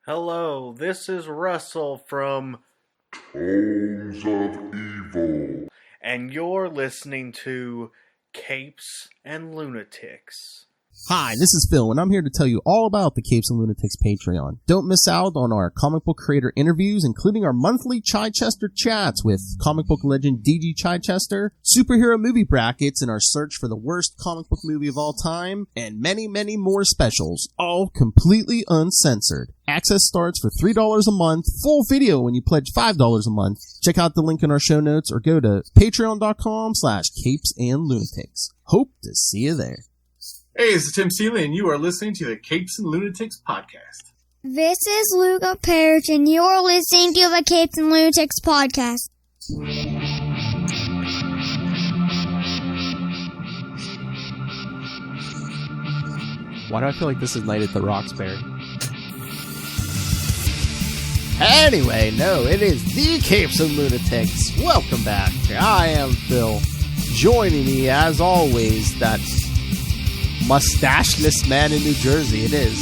Hello, this is Russell from Tones of Evil. and you're listening to Capes and Lunatics. Hi, this is Phil, and I'm here to tell you all about the Capes and Lunatics Patreon. Don't miss out on our comic book creator interviews, including our monthly Chichester chats with comic book legend D.G. Chichester, superhero movie brackets in our search for the worst comic book movie of all time, and many, many more specials, all completely uncensored. Access starts for $3 a month, full video when you pledge $5 a month. Check out the link in our show notes or go to patreon.com/capesandlunatics. Hope to see you there. Hey, this is Tim Seeley, and you are listening to the Capes and Lunatics podcast. This is Luca Perich, and you're listening to the Capes and Lunatics podcast. Why do I feel like this is Night at the Roxbury? Anyway, no, it is the Capes and Lunatics. Welcome back. I am Phil. Joining me, as always, that mustacheless man in New Jersey. It is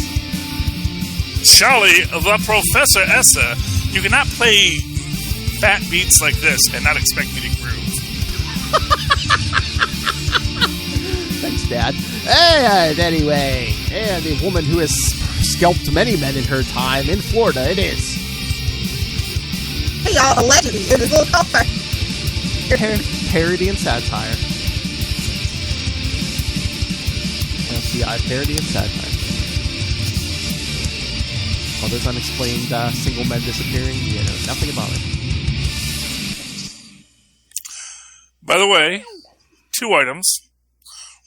Charlie, the Professor Essa. You cannot play fat beats like this and not expect me to groove. Thanks, Dad. And anyway, and a woman who has scalped many men in her time in Florida. It is Hey y'all, allegedly, it is a little tougher. parody and satire. LCI parody and satire. All those unexplained single men disappearing, you know nothing about it. By the way, 2 items.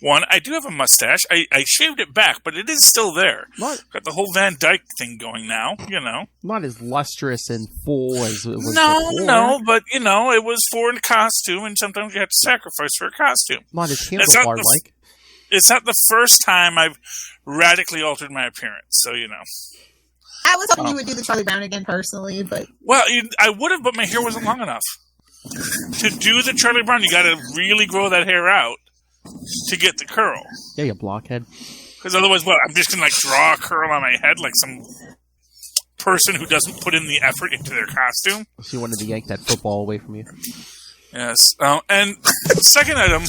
One, I do have a mustache. I shaved it back, but it is still there. Got the whole Van Dyke thing going now, you know. Not as lustrous and full as it was before. No, but, you know, it was for a costume, and sometimes you have to sacrifice for a costume. Not as handlebar-like. It's not the first time I've radically altered my appearance, so, you know. I was hoping you would do the Charlie Brown again personally, but... Well, I would have, but my hair wasn't long enough. To do the Charlie Brown, you gotta really grow that hair out to get the curl. Yeah, you blockhead. Because otherwise, well, I'm just gonna, like, draw a curl on my head like some person who doesn't put in the effort into their costume. She wanted to yank that football away from you. Yes. And second item,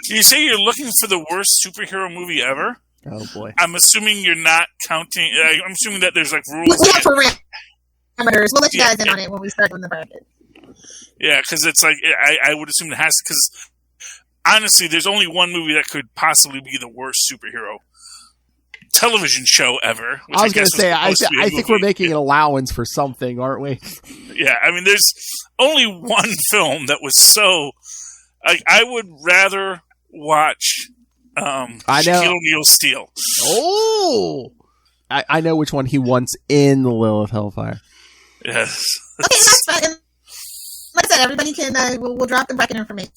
you say you're looking for the worst superhero movie ever? Oh, boy. I'm assuming you're not counting... I'm assuming that there's, like, rules... We have parameters. We'll let you guys in on it when we start doing the bracket. Yeah, because it's like... I would assume it has to... Because, honestly, there's only one movie that could possibly be the worst superhero television show ever. I was going to say, I think we're making an allowance for something, aren't we? Yeah, I mean, there's only one film that was so... I would rather watch... Shaquille O'Neal steal. Oh! I know which one he wants in the Lilith Hellfire. Yes. Okay, that's fine. And like I said, everybody can... we'll drop the bracket information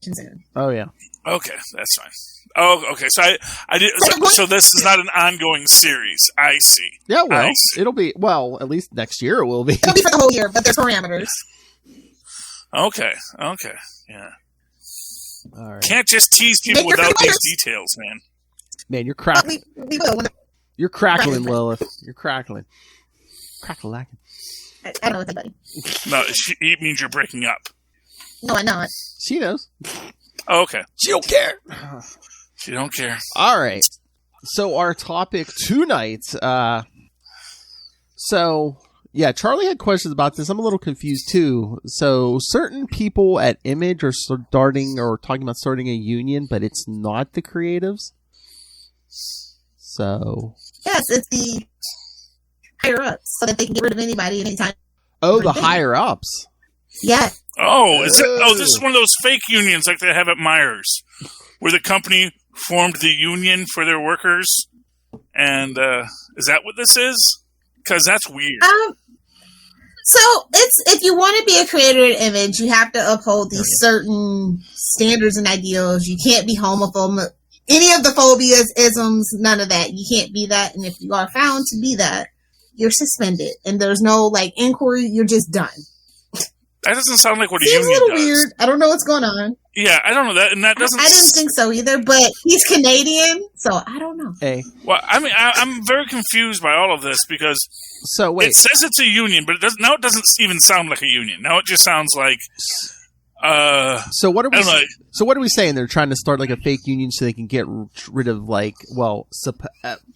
soon. Oh, yeah. Okay, that's fine. Oh, okay. So I did. So this is not an ongoing series. I see. Yeah, well, it'll be. Well, at least next year it will be. It'll be for the whole year, but there's parameters. Okay. Yeah. All right. Can't just tease people without these details, man. Man, you're crackling. We will. You're crackling, Lilith. You're crackling. Crackle-lacking. I don't know what's buddy. No, it means you're breaking up. No, I'm not. She knows. Oh, okay. She don't care. She don't care. All right. So our topic tonight. Yeah, Charlie had questions about this. I'm a little confused too. So certain people at Image are talking about starting a union, but it's not the creatives. So Yes, it's the higher ups, so that they can get rid of anybody anytime. Oh, the higher ups. Yeah. Oh, this is one of those fake unions like they have at Myers, where the company formed the union for their workers. And is that what this is? Because that's weird. So it's if you want to be a creator at Image, you have to uphold these certain standards and ideals. You can't be homophobic, any of the phobias, isms, none of that. You can't be that, and if you are found to be that, you're suspended, and there's no inquiry. You're just done. That doesn't sound like what a Seems union a little does. weird. I don't know what's going on. Yeah, I don't know that, and that doesn't. I didn't think so either, but he's Canadian, so I don't know. Hey. Well, I mean, I'm very confused by all of this because So wait. it says it's a union, but now it doesn't even sound like a union. Now it just sounds like. So what are we? I don't know. So what are we saying? They're trying to start like a fake union so they can get rid of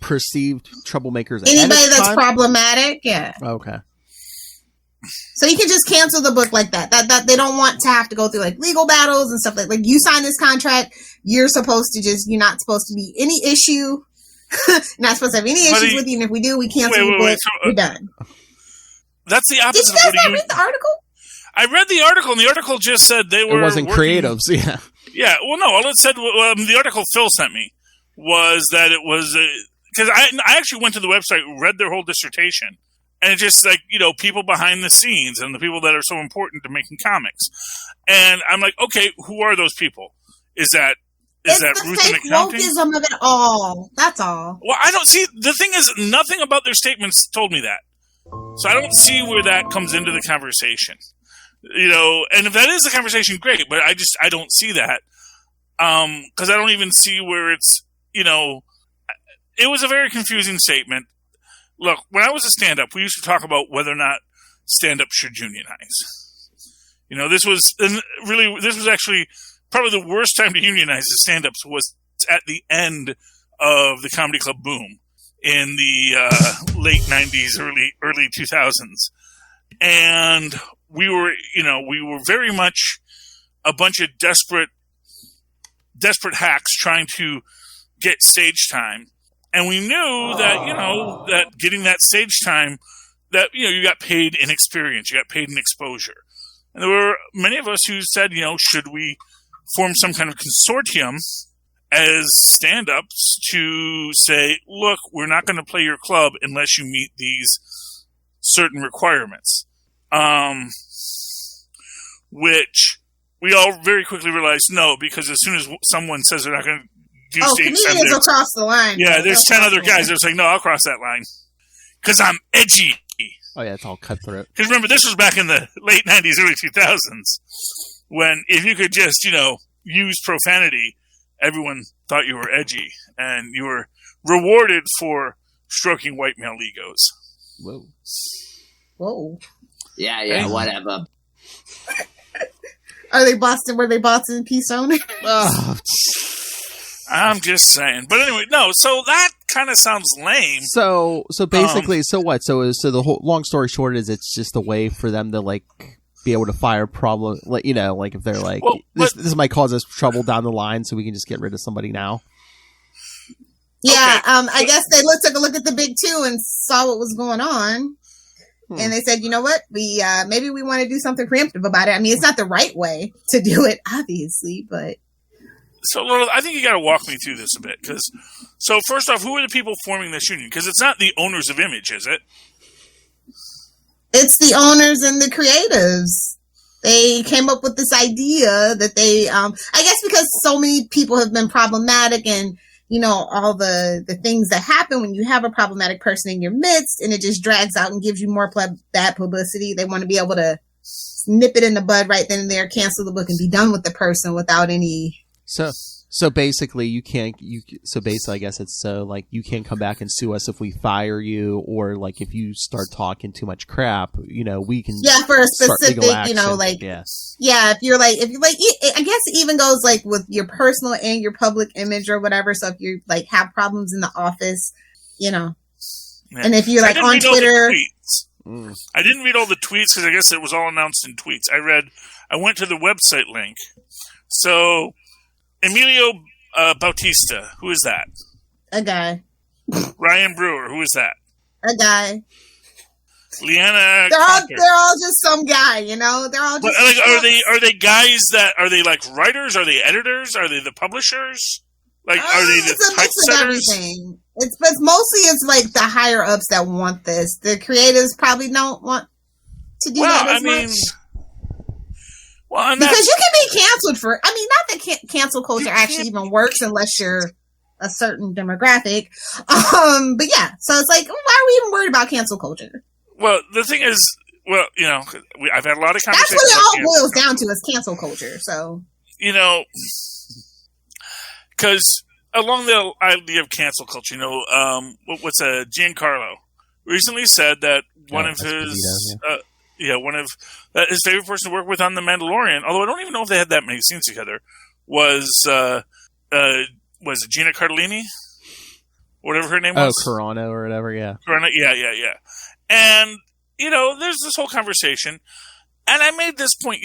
perceived troublemakers. ahead Anybody of that's time? problematic, yeah. Okay. So you can just cancel the book like that. That they don't want to have to go through like legal battles and stuff like you sign this contract, you're not supposed to be any issue. Not supposed to have any issues with you, and if we do, we cancel the book. We're done. That's the Did opposite. you guys not read the article? I read the article, and the article just said they were. It wasn't creatives, yeah. Yeah, well, no. All it said, the article Phil sent me was that it was because I actually went to the website, read their whole dissertation. And it's just like, people behind the scenes and the people that are so important to making comics. And I'm like, okay, who are those people? Is that It's that the Ruth fake and accounting? wokeism of it all. That's all. Well, I don't see. The thing is, nothing about their statements told me that. So I don't see where that comes into the conversation. And if that is the conversation, great. But I don't see that. Because I don't even see where it's, it was a very confusing statement. Look, when I was a stand-up, we used to talk about whether or not stand-up should unionize. This was actually probably the worst time to unionize the stand-ups was at the end of the comedy club boom in the late 90s, early 2000s. And we were very much a bunch of desperate hacks trying to get stage time. And we knew that, that getting that stage time, that, you got paid in experience, you got paid in exposure. And there were many of us who said, should we form some kind of consortium as stand-ups to say, look, we're not going to play your club unless you meet these certain requirements. Which we all very quickly realized no, because as soon as someone says they're not going to comedians will cross the line. Yeah, there's 10 other guys that are like, no, I'll cross that line. Because I'm edgy. Oh, yeah, it's all cutthroat. Because remember, this was back in the late 90s, early 2000s, when if you could just, use profanity, everyone thought you were edgy, and you were rewarded for stroking white male egos. Whoa. Yeah, whatever. Were they Boston Peace owners? Oh, I'm just saying. But anyway, no, so that kind of sounds lame. So basically, so what? So the whole long story short is it's just a way for them to be able to fire problem, if they're like, this might cause us trouble down the line, so we can just get rid of somebody now. Yeah, okay. I guess they took a look at the big two and saw what was going on. And they said, you know what? We maybe we want to do something preemptive about it. I mean, it's not the right way to do it, obviously, but. So, Laura, I think you got to walk me through this a bit. So, first off, who are the people forming this union? Because it's not the owners of Image, is it? It's the owners and the creatives. They came up with this idea that they, I guess because so many people have been problematic and, all the things that happen when you have a problematic person in your midst and it just drags out and gives you more bad publicity. They want to be able to nip it in the bud right then and there, cancel the book and be done with the person without any... So basically you can't, I guess it's you can't come back and sue us if we fire you, or if you start talking too much crap, we can. Yeah, for a specific, yeah. Yeah, if you're I guess it even goes with your personal and your public image or whatever. So if you have problems in the office, Yeah. And if you're on Twitter. I didn't read all the tweets because I guess it was all announced in tweets. I went to the website link. So, Emilio Bautista, who is that? A guy. Ryan Brewer, who is that? A guy. Leanna. They're all just some guy, They're all just. Are they guys that are they writers? Are they editors? Are they the publishers? Are they the it's a mix of everything. But mostly it's the higher ups that want this. The creatives probably don't want to do that as much. Well, because you can be canceled for, not that cancel culture actually even works unless you're a certain demographic. But yeah, so it's why are we even worried about cancel culture? Well, the thing is, I've had a lot of conversations. That's what it all boils down to is cancel culture. So because along the idea of cancel culture, what's Giancarlo recently said that one of his his favorite person to work with on The Mandalorian, although I don't even know if they had that many scenes together, was Gina Cardellini, whatever her name was. Oh, Carano or whatever, yeah. Carano, yeah. And there's this whole conversation, and I made this point.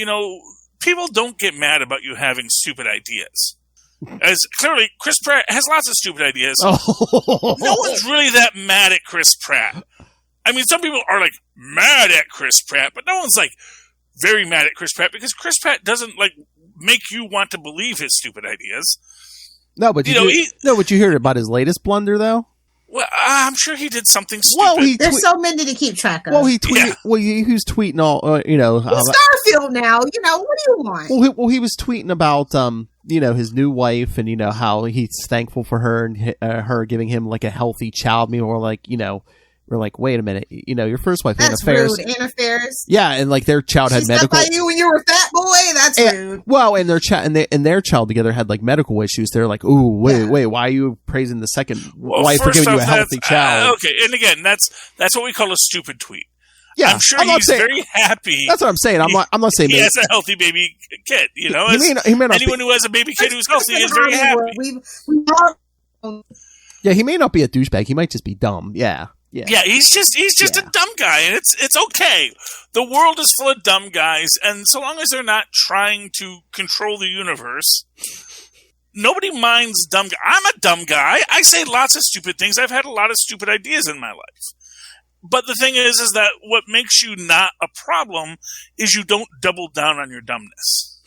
People don't get mad about you having stupid ideas. As clearly, Chris Pratt has lots of stupid ideas. Oh. No one's really that mad at Chris Pratt. I mean, some people are mad at Chris Pratt, but no one's very mad at Chris Pratt because Chris Pratt doesn't make you want to believe his stupid ideas. No, but but you heard about his latest blunder though. Well, I'm sure he did something stupid. Well, there's so many to keep track of. Well, he tweeted. Yeah. Well, he was tweeting all. He's Starfield now. What do you want? Well, he was tweeting about his new wife and how he's thankful for her and her giving him a healthy child. We're like, wait a minute, your first wife, That's Anna Faris. Rude. Anna Faris. Yeah, and their child had medical. By you when you were a fat boy. That's rude. Well, and their child together had medical issues. They're like, ooh, wait, why are you praising the second wife for giving you a healthy child? Okay, and again, that's what we call a stupid tweet. Yeah, I'm sure he's very happy. That's what I'm saying. I'm not saying he has a healthy baby kid. He may not anyone who has a baby kid who's healthy is very happy. Yeah, he may not be a douchebag. He might just be dumb. Yeah. Yeah, he's just a dumb guy, and it's okay. The world is full of dumb guys, and so long as they're not trying to control the universe, nobody minds dumb guys. I'm a dumb guy. I say lots of stupid things. I've had a lot of stupid ideas in my life. But the thing is that what makes you not a problem is you don't double down on your dumbness.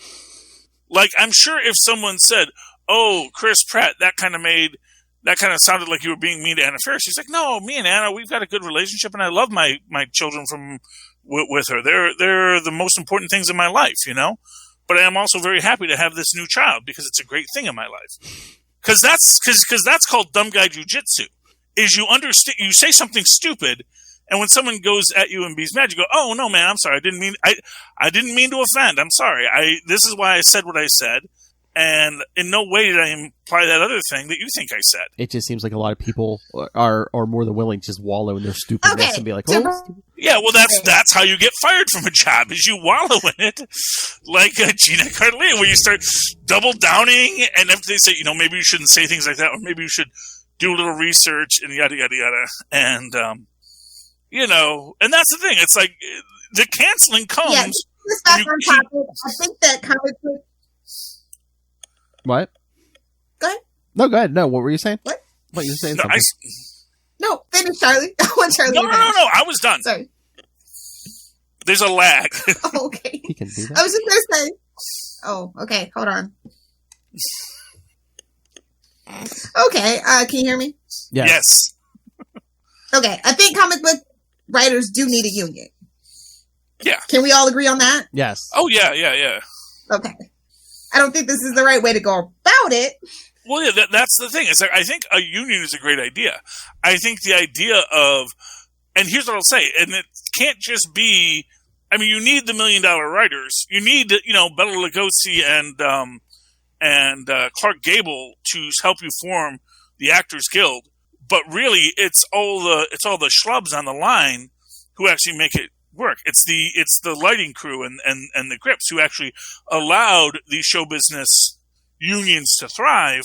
I'm sure if someone said, "Oh, Chris Pratt," that kind of sounded like you were being mean to Anna Faris. She's like, no, me and Anna, we've got a good relationship, and I love my children with her. They're the most important things in my life, But I am also very happy to have this new child because it's a great thing in my life. Because that's called dumb guy jujitsu. Is you understand? You say something stupid, and when someone goes at you and be mad, you go, "Oh no, man, I'm sorry. I didn't mean to offend. I'm sorry. This is why I said what I said." And in no way did I imply that other thing that you think I said. It just seems like a lot of people are more than willing to just wallow in their stupidness and be like, "Oh, yeah." Well, that's how you get fired from a job is you wallow in it, like Gina Cardellini, where you start double downing, and if they say, maybe you shouldn't say things like that, or maybe you should do a little research, and yada yada yada, and and that's the thing. It's like the canceling comes. Yeah, this back on topic. I think that comic book. What? Go ahead. No, go ahead. No, what were you saying? What? What, you were saying something? No, finish, Charlie. I want Charlie No, I was done. Sorry. There's a lag. Oh, okay. He can do that. I was just going to say. Oh, okay. Hold on. Okay. Can you hear me? Yes. Okay. I think comic book writers do need a union. Yeah. Can we all agree on that? Yes. Oh, yeah. Okay. I don't think this is the right way to go about it. Well, yeah, that's the thing. It's like, I think a union is a great idea. I think the idea of, and here's what I'll say, and it can't just be, you need the $1 million writers. You need, Bela Lugosi and Clark Gable to help you form the Actors Guild. But really, it's all the schlubs on the line who actually make it work. It's the lighting crew and the grips who actually allowed these show business unions to thrive,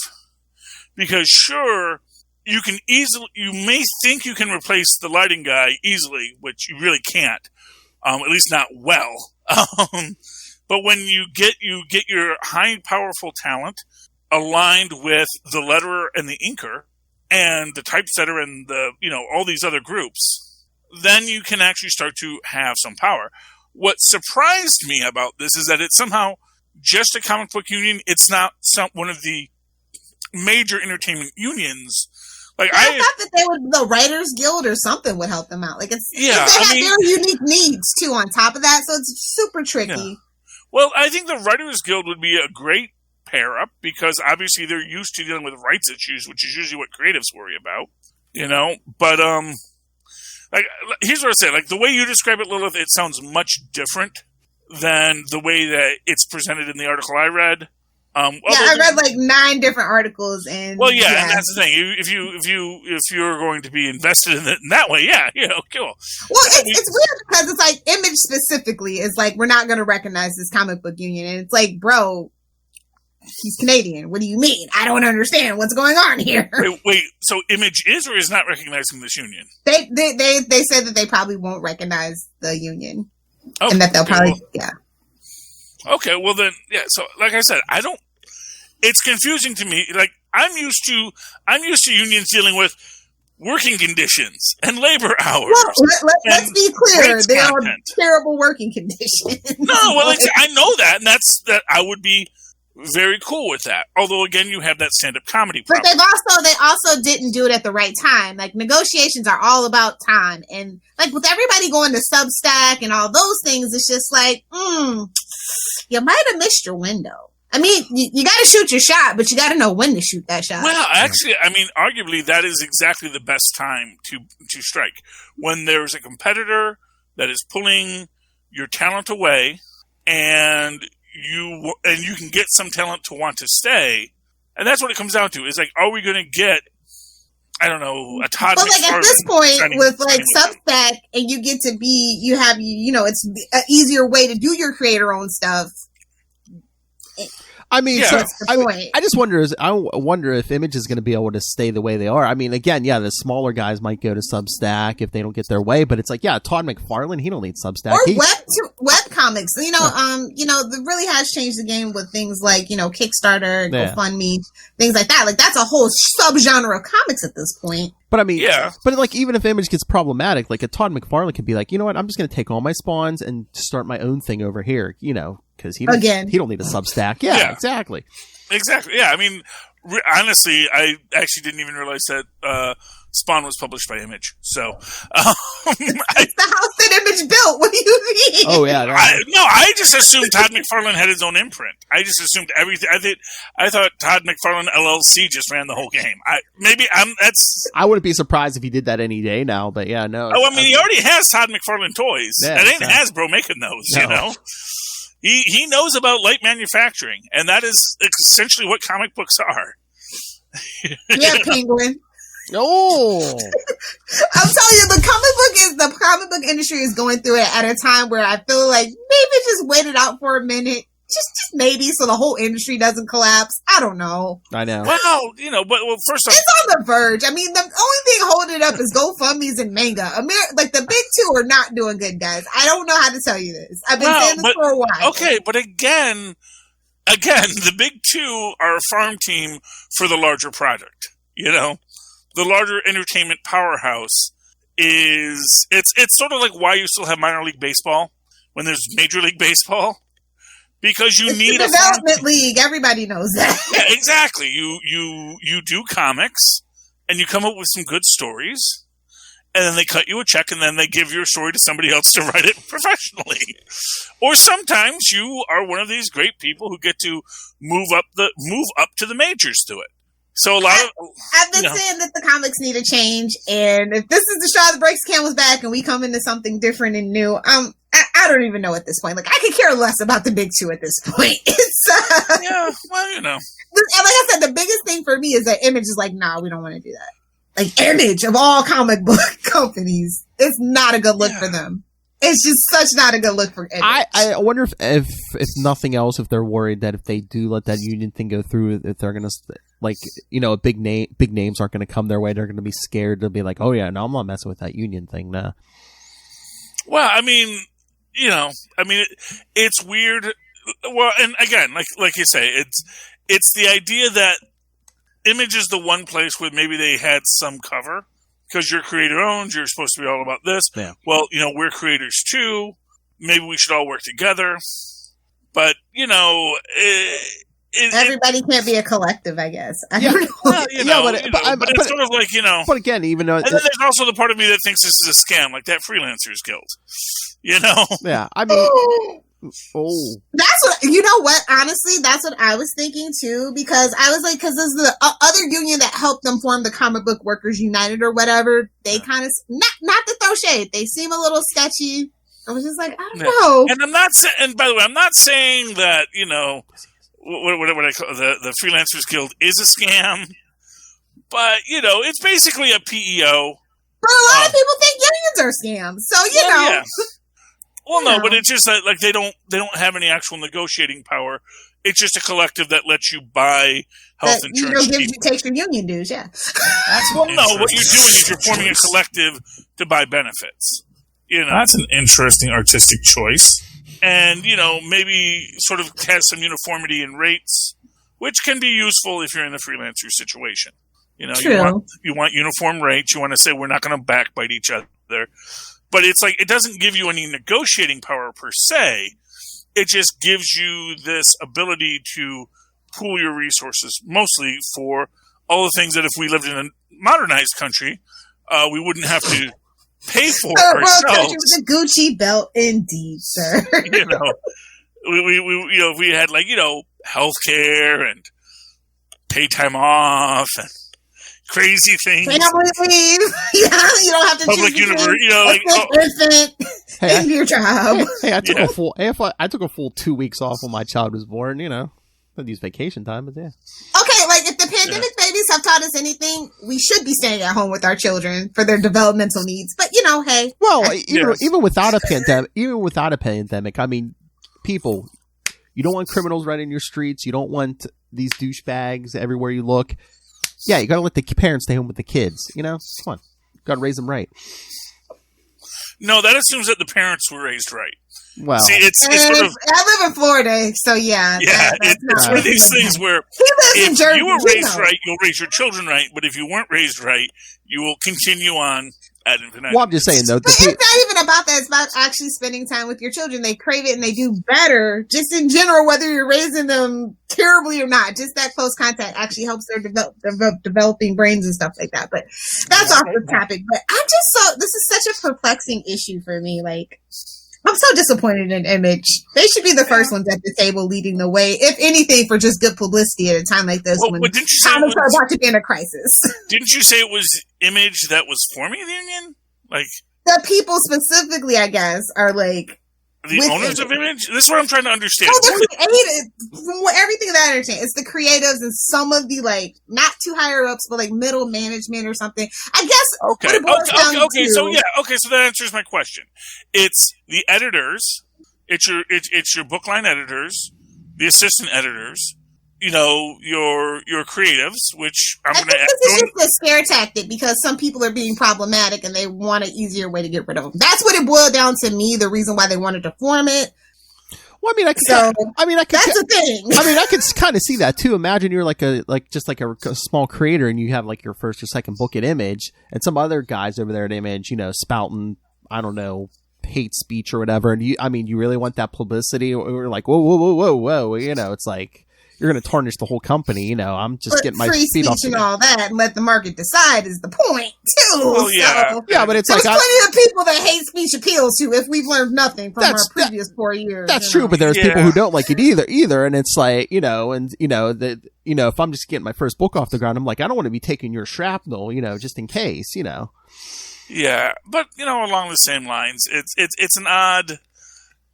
because sure, you may think you can replace the lighting guy easily, which you really can't, at least not well. But when you get your high powerful talent aligned with the letterer and the inker and the typesetter and the all these other groups, then you can actually start to have some power. What surprised me about this is that it's somehow just a comic book union. It's not one of the major entertainment unions. I thought that the Writers Guild or something would help them out. They have very unique needs too on top of that, so it's super tricky. Yeah. Well, I think the Writers Guild would be a great pair up because obviously they're used to dealing with rights issues, which is usually what creatives worry about. But here's what I say. The way you describe it, Lilith, it sounds much different than the way that it's presented in the article I read. I read like 9 different articles, and and that's the thing. If you're going to be invested in it in that way, cool. Well, it's weird because it's like Image specifically is like, we're not going to recognize this comic book union, and it's like, bro, he's Canadian. What do you mean? I don't understand what's going on here. Wait. So Image is or is not recognizing this union? They said that they probably won't recognize the union, and that they'll probably Okay, well then, so like I said, it's confusing to me. Like, I'm used to unions dealing with working conditions and labor hours. Well, let's be clear. They are terrible working conditions. No, well, I know that, and that I would be very cool with that. Although, again, you have that stand-up comedy problem. But they also didn't do it at the right time. Like, negotiations are all about time. And, like, with everybody going to Substack and all those things, it's just like, you might have missed your window. I mean, you got to shoot your shot, but you got to know when to shoot that shot. Well, actually, I mean, arguably, that is exactly the best time to strike. When there's a competitor that is pulling your talent away, and you can get some talent to want to stay, and that's what it comes down to. Is like, are we going to get, I don't know, a Todd? But like at this point, with like Substack, and you get to be, it's an easier way to do your creator-owned stuff. I mean, I just wonder if Image is going to be able to stay the way they are. I mean, again, the smaller guys might go to Substack if they don't get their way, but it's like, Todd McFarlane, he don't need Substack. Or web comics. That really has changed the game with things like, Kickstarter, GoFundMe, things like that. Like, that's a whole subgenre of comics at this point. But I mean, but like, even if Image gets problematic, like a Todd McFarlane could be like, you know what, I'm just going to take all my spawns and start my own thing over here, because he don't need a Substack. Yeah, exactly. Yeah, I mean, honestly, I actually didn't even realize that Spawn was published by Image. So, it's the house that Image built. What do you mean? Oh yeah, I just assumed Todd McFarlane had his own imprint. I just assumed everything. I thought Todd McFarlane LLC just ran the whole game. I wouldn't be surprised if he did that any day now. But no. Oh, I mean, he already has Todd McFarlane toys. It ain't Hasbro making those. No. He knows about light manufacturing, and that is essentially what comic books are. Yeah, Penguin. Oh, I'm telling you, the comic book industry is going through it at a time where I feel like maybe just wait it out for a minute, just maybe, so the whole industry doesn't collapse. I don't know. I know. Well, but first off, it's on the verge. I mean, the only thing holding it up is GoFundMes and manga. Like the big two are not doing good, guys. I don't know how to tell you this. I've been saying this for a while. Okay, but again, the big two are a farm team for the larger product. The larger entertainment powerhouse is it's sort of like why you still have minor league baseball when there's Major League Baseball, because you need a development league. Everybody knows that. Yeah, exactly. You do comics and you come up with some good stories, and then they cut you a check, and then they give your story to somebody else to write it professionally. Or sometimes you are one of these great people who get to move up to the majors to it. So I've been saying that the comics need a change, and if this is the straw that breaks the camel's back and we come into something different and new, I don't even know at this point. Like, I could care less about the big two at this point. It's And like I said, the biggest thing for me is that Image is like, nah, we don't want to do that. Like, Image, of all comic book companies, it's not a good look for them. It's just such not a good look for Image. I wonder if nothing else, if they're worried that if they do let that union thing go through, if they're going to, big names aren't going to come their way. They're going to be scared. They'll be like, oh yeah, no, I'm not messing with that union thing. Nah. Well, I mean, it's weird. Well, and again, like you say, it's the idea that Image is the one place where maybe they had some cover. Because you're creator owned, you're supposed to be all about this. Yeah. Well, we're creators too. Maybe we should all work together. But, everybody can't be a collective, I guess. I don't know. Well, but it's sort of like, But again, even though... And then there's also the part of me that thinks this is a scam, like that Freelancers Guild. Yeah, I mean... Oh, that's what. Honestly, that's what I was thinking too. Because I was like, because this is the other union that helped them form the Comic Book Workers United or whatever. They kind of not to throw shade. They seem a little sketchy. I was just like, I don't know. And I'm not saying. And by the way, I'm not saying that what I call the Freelancers Guild is a scam, but it's basically a PEO. But a lot of people think unions are scams, so Yeah. Well, no, but it's just that they don't have any actual negotiating power. It's just a collective that lets you buy health insurance. Takes your union dues, yeah. Well, no, what you're doing is you're forming a collective to buy benefits. That's an interesting artistic choice. And, maybe sort of has some uniformity in rates, which can be useful if you're in the freelancer situation. True. You want uniform rates. You want to say we're not going to backbite each other. But it's it doesn't give you any negotiating power per se. It just gives you this ability to pool your resources, mostly for all the things that if we lived in a modernized country, we wouldn't have to pay for ourselves. With a Gucci belt, indeed, sir. If we had healthcare and paid time off and crazy things. Family leave. You don't have to public university. Infant. Your job. Hey, I took a full 2 weeks off when my child was born. I'd use vacation time, but yeah. Okay, if the pandemic babies have taught us anything, we should be staying at home with our children for their developmental needs. But hey. Well, even without a pandemic, I mean, people, you don't want criminals running your streets. You don't want these douchebags everywhere you look. Yeah, you gotta let the parents stay home with the kids. Come on, gotta raise them right. No, that assumes that the parents were raised right. Well, see, it's sort of. I live in Florida, so yeah. Yeah, it's one of these things where if you were raised right, you'll raise your children right. But if you weren't raised right, you will continue on ad infinitum. Well, I'm just saying though. But it's not even about that. It's about actually spending time with your children. They crave it and they do better. Just in general, whether you're raising them terribly or not, just that close contact actually helps their developing brains and stuff like that. But that's off the topic. But this is such a perplexing issue for me. I'm so disappointed in Image. They should be the first ones at the table leading the way, if anything, for just good publicity at a time like this when comics are about to be in a crisis. Didn't you say it was Image that was forming the union? The people specifically, I guess, are the owners of Image? This is what I'm trying to understand. No, the creative, from everything that I understand, it's the creatives and some of the not too higher ups, but middle management or something. I guess. Okay. So that answers my question. It's the editors. It's your bookline editors, the assistant editors. Your creatives, which I'm going to add. This is just a scare tactic because some people are being problematic and they want an easier way to get rid of them. That's what it boiled down to me. The reason why they wanted to form it. Well, that's the thing. I could kind of see that too. Imagine you're a small creator and you have your first or second book at Image, and some other guys over there at Image, spouting, I don't know, hate speech or whatever. And you really want that publicity? Or whoa. It's you're going to tarnish the whole company. I'm just getting my feet off. Free speech and all that, and let the market decide is the point too. Well, yeah, so, yeah, but it's there's plenty of people that hate speech appeals to. If we've learned nothing from our previous 4 years, that's true. But there's people who don't like it either, and it's if I'm just getting my first book off the ground, I'm I don't want to be taking your shrapnel, just in case, Yeah, but along the same lines, it's an odd,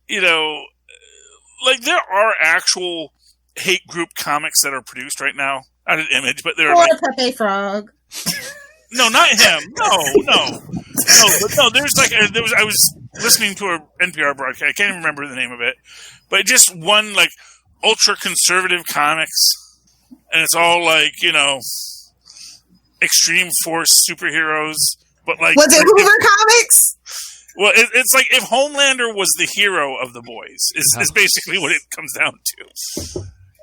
there are actual hate group comics that are produced right now out of Image, but they're Pepe Frog. No, not him. No. I was listening to a NPR broadcast. I can't even remember the name of it, but just one ultra conservative comics, and it's all extreme force superheroes. But was it Hoover Comics? Well, it's if Homelander was the hero of the boys, is basically what it comes down to.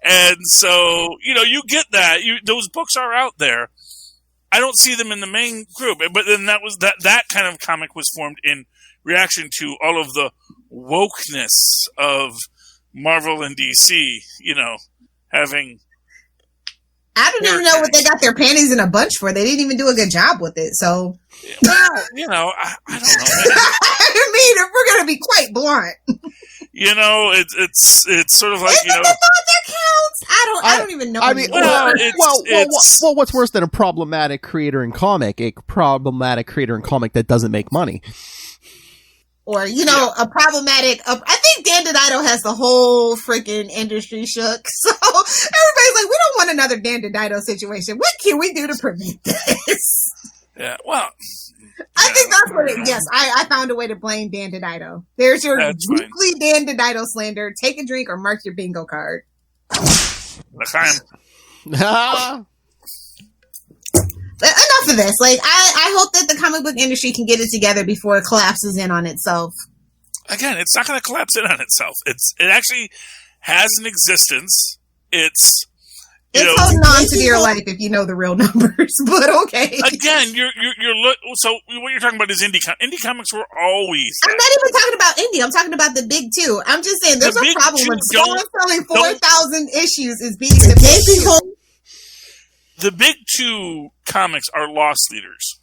And so, you get that. Those books are out there. I don't see them in the main group. But then that kind of comic was formed in reaction to all of the wokeness of Marvel and DC, having... I don't even know what they got their panties in a bunch for. They didn't even do a good job with it, so... Well, I don't know. I mean, if we're going to be quite blunt... It's sort of Isn't the thought that counts? I don't even know. Well, what's worse than a problematic creator in comic? A problematic creator in comic that doesn't make money. Or, a problematic... I think think Dan DiDio has the whole freaking industry shook. So everybody's like, we don't want another Dan DiDio situation. What can we do to prevent this? Yeah, well, I think that's what it is. Yes, I found a way to blame Dan DiDio. There's your weekly Dan DiDio slander. Take a drink or mark your bingo card. Enough of this. Like, I hope that the comic book industry can get it together before it collapses in on itself. Again, it's not going to collapse in on itself. It actually has an existence. It's holding on to dear life if you know the real numbers, but okay. Again, so what you're talking about is indie comics were always. I'm not even talking about indie. I'm talking about the big two. I'm just saying there's a problem when someone selling 4,000 issues is beating the big two. The big two comics are loss leaders.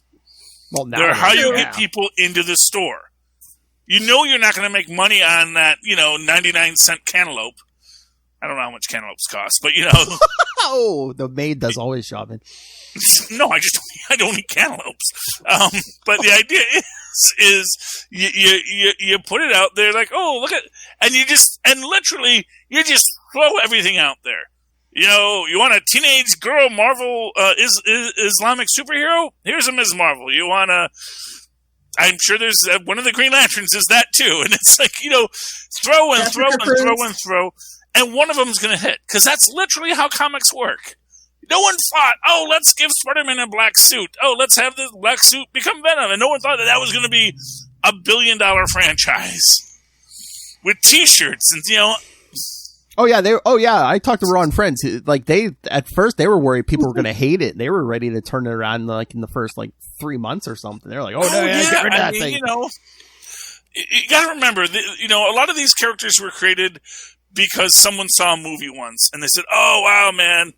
Well, they're how you get people into the store. You know you're not going to make money on that, 99-cent cantaloupe. I don't know how much cantaloupes cost, but Oh, the maid does always shopping. No, I don't eat cantaloupes. But the idea is you put it out there like, oh, look at, and literally you just throw everything out there. You want a teenage girl Marvel Islamic superhero? Here's a Ms. Marvel. You want I'm sure there's one of the Green Lanterns is that too, and it's like throw and throw and throw and throw. And one of them is going to hit, because that's literally how comics work. No one thought, oh, let's give Spider-Man a black suit. Oh, let's have the black suit become Venom. And no one thought that was going to be a $1 billion franchise with T-shirts and Oh yeah, I talked to Ron Friends. Like at first they were worried people were going to hate it. They were ready to turn it around like in the first 3 months or something. They're like, oh no, get rid of that thing. You got to remember, a lot of these characters were created because someone saw a movie once and they said, oh, wow, man,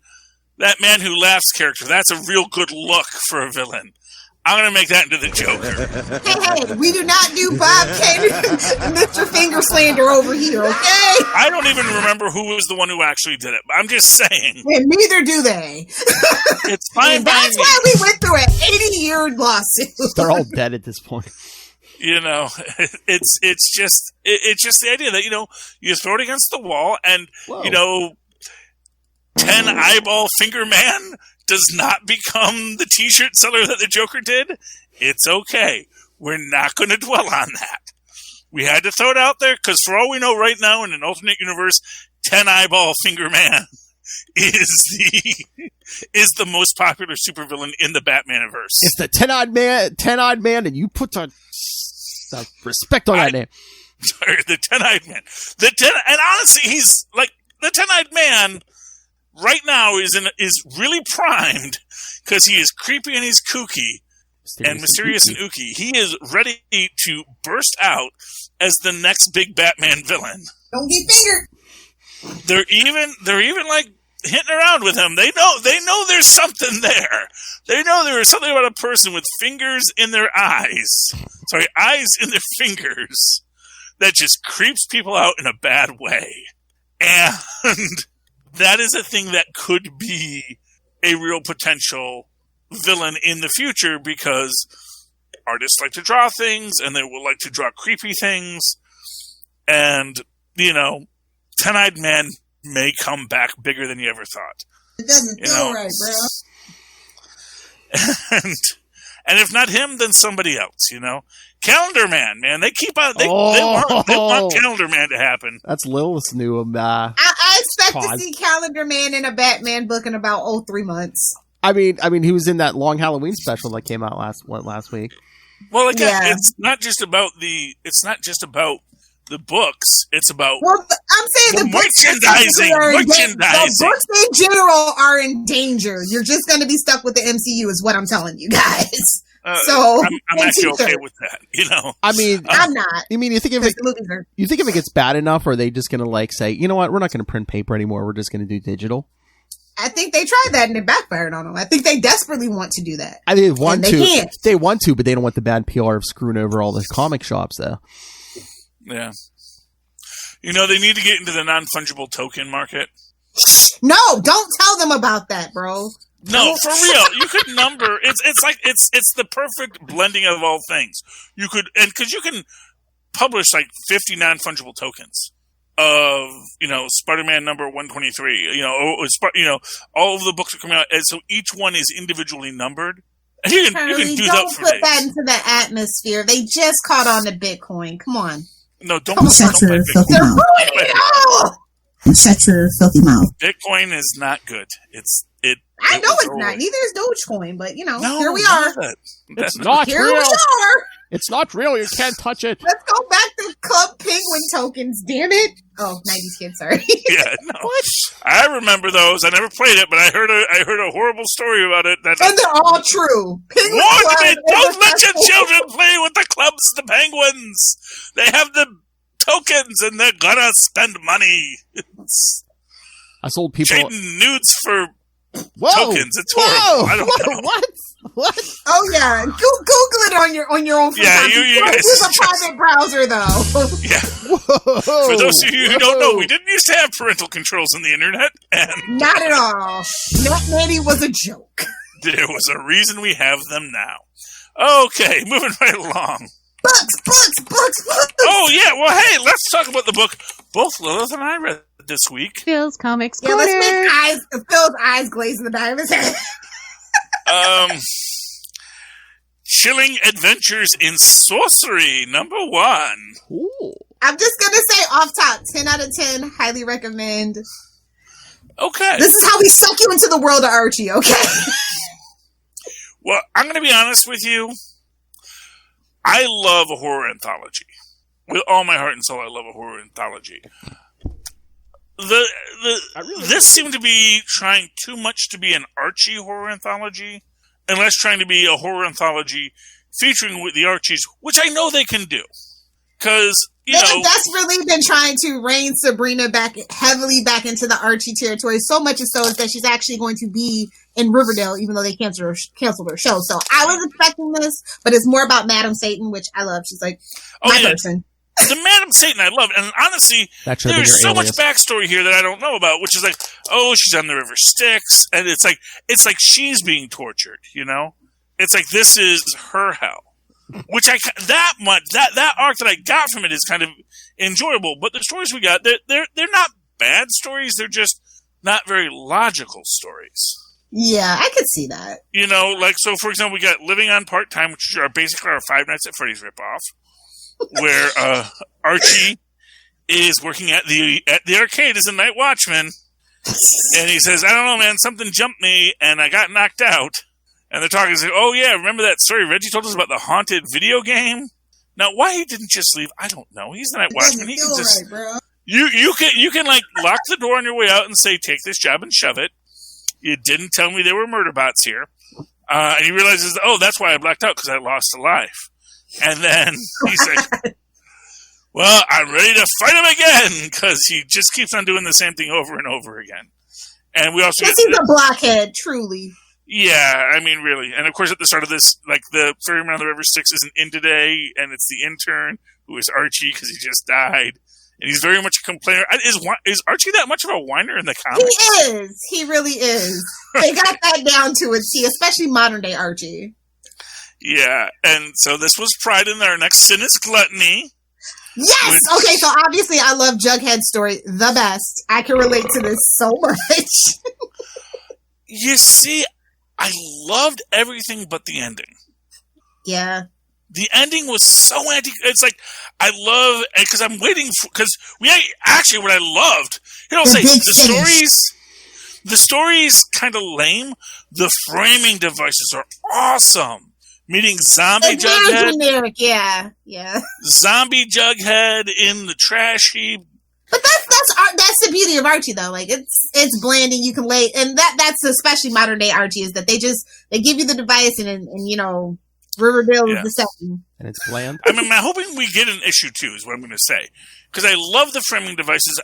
that man who laughs character, that's a real good look for a villain. I'm going to make that into the Joker. Hey, we do not do Bob Kane and Mr. Finger slander over here, okay? I don't even remember who was the one who actually did it. I'm just saying. And neither do they. It's fine by me. That's why we went through an 80-year lawsuit. They're all dead at this point. It's just the idea that, you throw it against the wall and, 10 eyeball finger man does not become the T-shirt seller that the Joker did. It's okay. We're not going to dwell on that. We had to throw it out there because for all we know right now in an alternate universe, 10 eyeball finger man is the most popular supervillain in the Batmaniverse. It's the 10-eyed man, and you put some respect on that name. Sorry, the 10-eyed man. And honestly, he's like the 10-eyed man. Right now is really primed because he is creepy and he's kooky and mysterious and ooky. He is ready to burst out as the next big Batman villain. Don't get fingered. They're even like hitting around with him. They know there's something there. They know there is something about a person with fingers in their eyes. Sorry, eyes in their fingers that just creeps people out in a bad way. And that is a thing that could be a real potential villain in the future because artists like to draw things and they will like to draw creepy things. And, 10-eyed man may come back bigger than you ever thought. It doesn't feel right, bro. And if not him, then somebody else, Calendar Man, man. They keep on. They want Calendar Man to happen. That's Lilith's new. I expect to see Calendar Man in a Batman book in about 3 months. I mean, he was in that long Halloween special that came out last week. Well, again, it's not just about the books. It's about I'm saying the merchandising. The books in general are in danger. You're just going to be stuck with the MCU, is what I'm telling you guys. So I'm actually okay with that. I mean, I'm not. You mean you think if it gets bad enough, are they just going to say, you know what, we're not going to print paper anymore. We're just going to do digital. I think they tried that and it backfired on them. I think they desperately want to do that. I mean, they want to. They can't. They want to, but they don't want the bad PR of screwing over all the comic shops, though. Yeah. They need to get into the non-fungible token market. No, don't tell them about that, bro. No, for real. You could number. It's the perfect blending of all things. You could, and because you can published like 50 non-fungible tokens of, Spider-Man number 123. All of the books are coming out, and so each one is individually numbered. And you can do that for days. Don't put that into the atmosphere. They just caught on to Bitcoin. Come on. No, don't Shut your filthy They're mouth. ruining it all. And shut your filthy mouth. Bitcoin is not good. I know it's not. Neither is Dogecoin, but here we are. It's not Here real. we are. It's not real. You can't touch it. Let's go back to Club Penguin tokens. Damn it! Oh, 90s kids. Sorry. Yeah, no. What? I remember those. I never played it, but I heard a horrible story about it. And they're all true. Penguin Warn me! Club Don't is let your successful. children play with the clubs, the penguins. They have the tokens, and they're gonna spend money. I sold people Trading nudes for tokens. It's Whoa! horrible. I don't know. What? Oh yeah, Google it on your own. Yeah, you guys use a private browser though. Yeah. Whoa! For those of you who don't know, we didn't used to have parental controls on the internet, and Not at all. Net Nanny was a joke. there was a reason we have them now. Okay, moving right along. Books. Oh yeah, well hey, let's talk about the book both Lilith and I read this week. Phil's Comics Yeah, Corner. let's make Phil's eyes glaze in the back of his head. Chilling Adventures in Sorcery, number 1. Ooh. I'm just gonna say off top, 10 out of 10, highly recommend. Okay. This is how we suck you into the world of Archie, okay? Well, I'm going to be honest with you. I love a horror anthology. With all my heart and soul, I love a horror anthology. This seemed to be trying too much to be an Archie horror anthology, and less trying to be a horror anthology featuring the Archies, which I know they can do. Because, They've desperately been trying to rein Sabrina heavily back into the Archie territory, so much so is that she's actually going to be in Riverdale, even though they canceled her show. So I was expecting this, but it's more about Madam Satan, which I love. She's like my person. The Madam Satan I love, and honestly, there's so much backstory here that I don't know about, which is like, oh, she's on the River Styx, and it's like she's being tortured, It's like this is her hell. Which that arc that I got from it is kind of enjoyable, but the stories we got, they're not bad stories, they're just not very logical stories. Yeah, I could see that. So for example, we got Living on Part-Time, which are basically our Five Nights at Freddy's ripoff, where Archie is working at the arcade as a night watchman, and he says, I don't know, man, something jumped me, and I got knocked out. And they're talking, like, oh yeah, remember that story Reggie told us about the haunted video game? Now, why he didn't just leave, I don't know. He's the night watchman. He can just, bro. You can like lock the door on your way out and say, take this job and shove it. You didn't tell me there were murder bots here. And he realizes, oh, that's why I blacked out, because I lost a life. And then he's like, well, I'm ready to fight him again, because he just keeps on doing the same thing over and over again. And we also he's a blockhead, truly. Yeah, I mean, really. And of course, at the start of this, like, the ferryman on the River Styx isn't in today, and it's the intern, who is Archie, because he just died. And he's very much a complainer. Is Archie that much of a whiner in the comics? He is. He really is. They got that down to a T, especially modern day Archie. Yeah, and so this was Pride, and our next sin is Gluttony. Yes! Okay, so obviously I love Jughead's story the best. I can relate to this so much. You see, I loved everything but the ending. Yeah. The ending was so it's like, I love, because I'm waiting for, because what I loved, the story's kind of lame. The framing devices are awesome. Meeting zombie Jughead. Generic, yeah. Zombie Jughead in the trash heap. But that's the beauty of Archie, though. Like, it's bland, and you can lay, and that's especially modern day Archie, is that they give you the device, and Riverdale is the setting. And it's bland. I mean, I'm hoping we get an issue 2, is what I'm going to say, because I love the framing devices.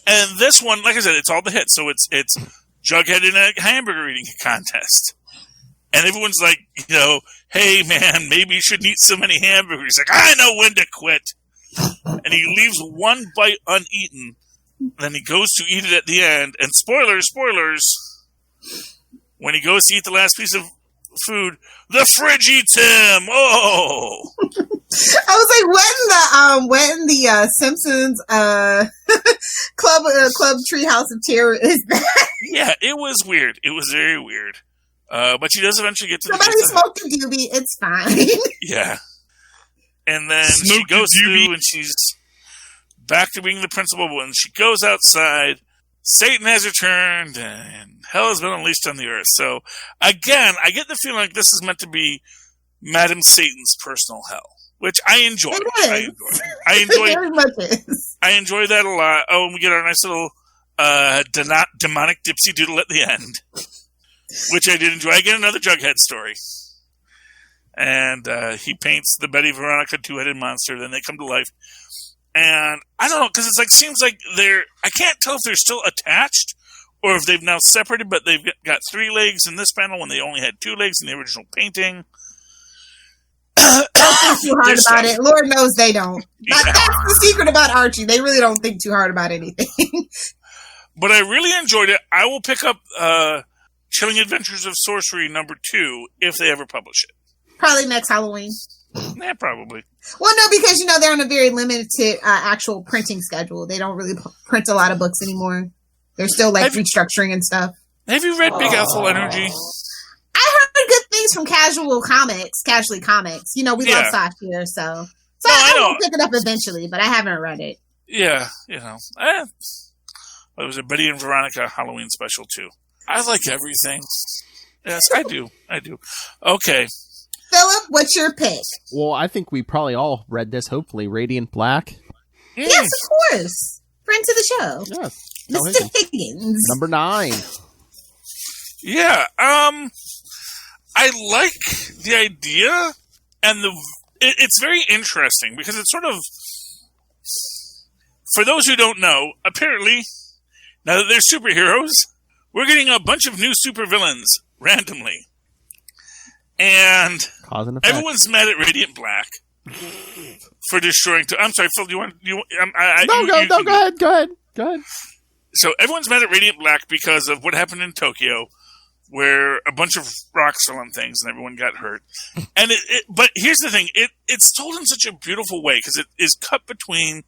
And this one, like I said, it's all the hits. So it's Jughead in a hamburger eating contest, and everyone's like, hey man, maybe you shouldn't eat so many hamburgers. Like, I know when to quit. And he leaves one bite uneaten. Then he goes to eat it at the end. And spoilers, when he goes to eat the last piece of food, the fridge eats him. Oh. I was like, when the Simpsons club Treehouse of Terror is that? Yeah, it was weird. It was very weird. But she does eventually get to somebody smoked a doobie. It's fine. Yeah. And then she goes through and she's back to being the principal. When she goes outside, Satan has returned and hell has been unleashed on the earth. So, again, I get the feeling like this is meant to be Madam Satan's personal hell. Which I enjoy. It very much is. I enjoy that a lot. Oh, and we get our nice little demonic dipsy doodle at the end, which I did enjoy. I get another Jughead story. And he paints the Betty Veronica two-headed monster. Then they come to life. And I don't know, because it's like seems like I can't tell if they're still attached or if they've now separated, but they've got 3 legs in this panel when they only had 2 legs in the original painting. Don't think too hard about it. Lord knows they don't. Yeah. That's the secret about Archie. They really don't think too hard about anything. But I really enjoyed it. I will pick up Chilling Adventures of Sorcery number 2 if they ever publish it. Probably next Halloween. Yeah, probably. Well, no, because, they're on a very limited actual printing schedule. They don't really print a lot of books anymore. They're still, restructuring and stuff. Have you read Big Ethel Energy? I heard good things from Casually Comics. We love Sasha here, so I will pick it up eventually, but I haven't read it. Yeah, it was a Betty and Veronica Halloween special, too. I like everything. Yes, I do. Okay. Philip, what's your pick? Well, I think we probably all read this, hopefully. Radiant Black. Yes, of course. Friend to the show. Yes. Mr. Higgins. Number 9. Yeah, I like the idea, and it's very interesting, because it's sort of, for those who don't know, apparently, now that they're superheroes, we're getting a bunch of new supervillains, randomly. And everyone's mad at Radiant Black for destroying... I'm sorry, Phil, do you want... Go ahead. So everyone's mad at Radiant Black because of what happened in Tokyo, where a bunch of rocks fell on things and everyone got hurt. And but here's the thing, it's told in such a beautiful way, because it is cut between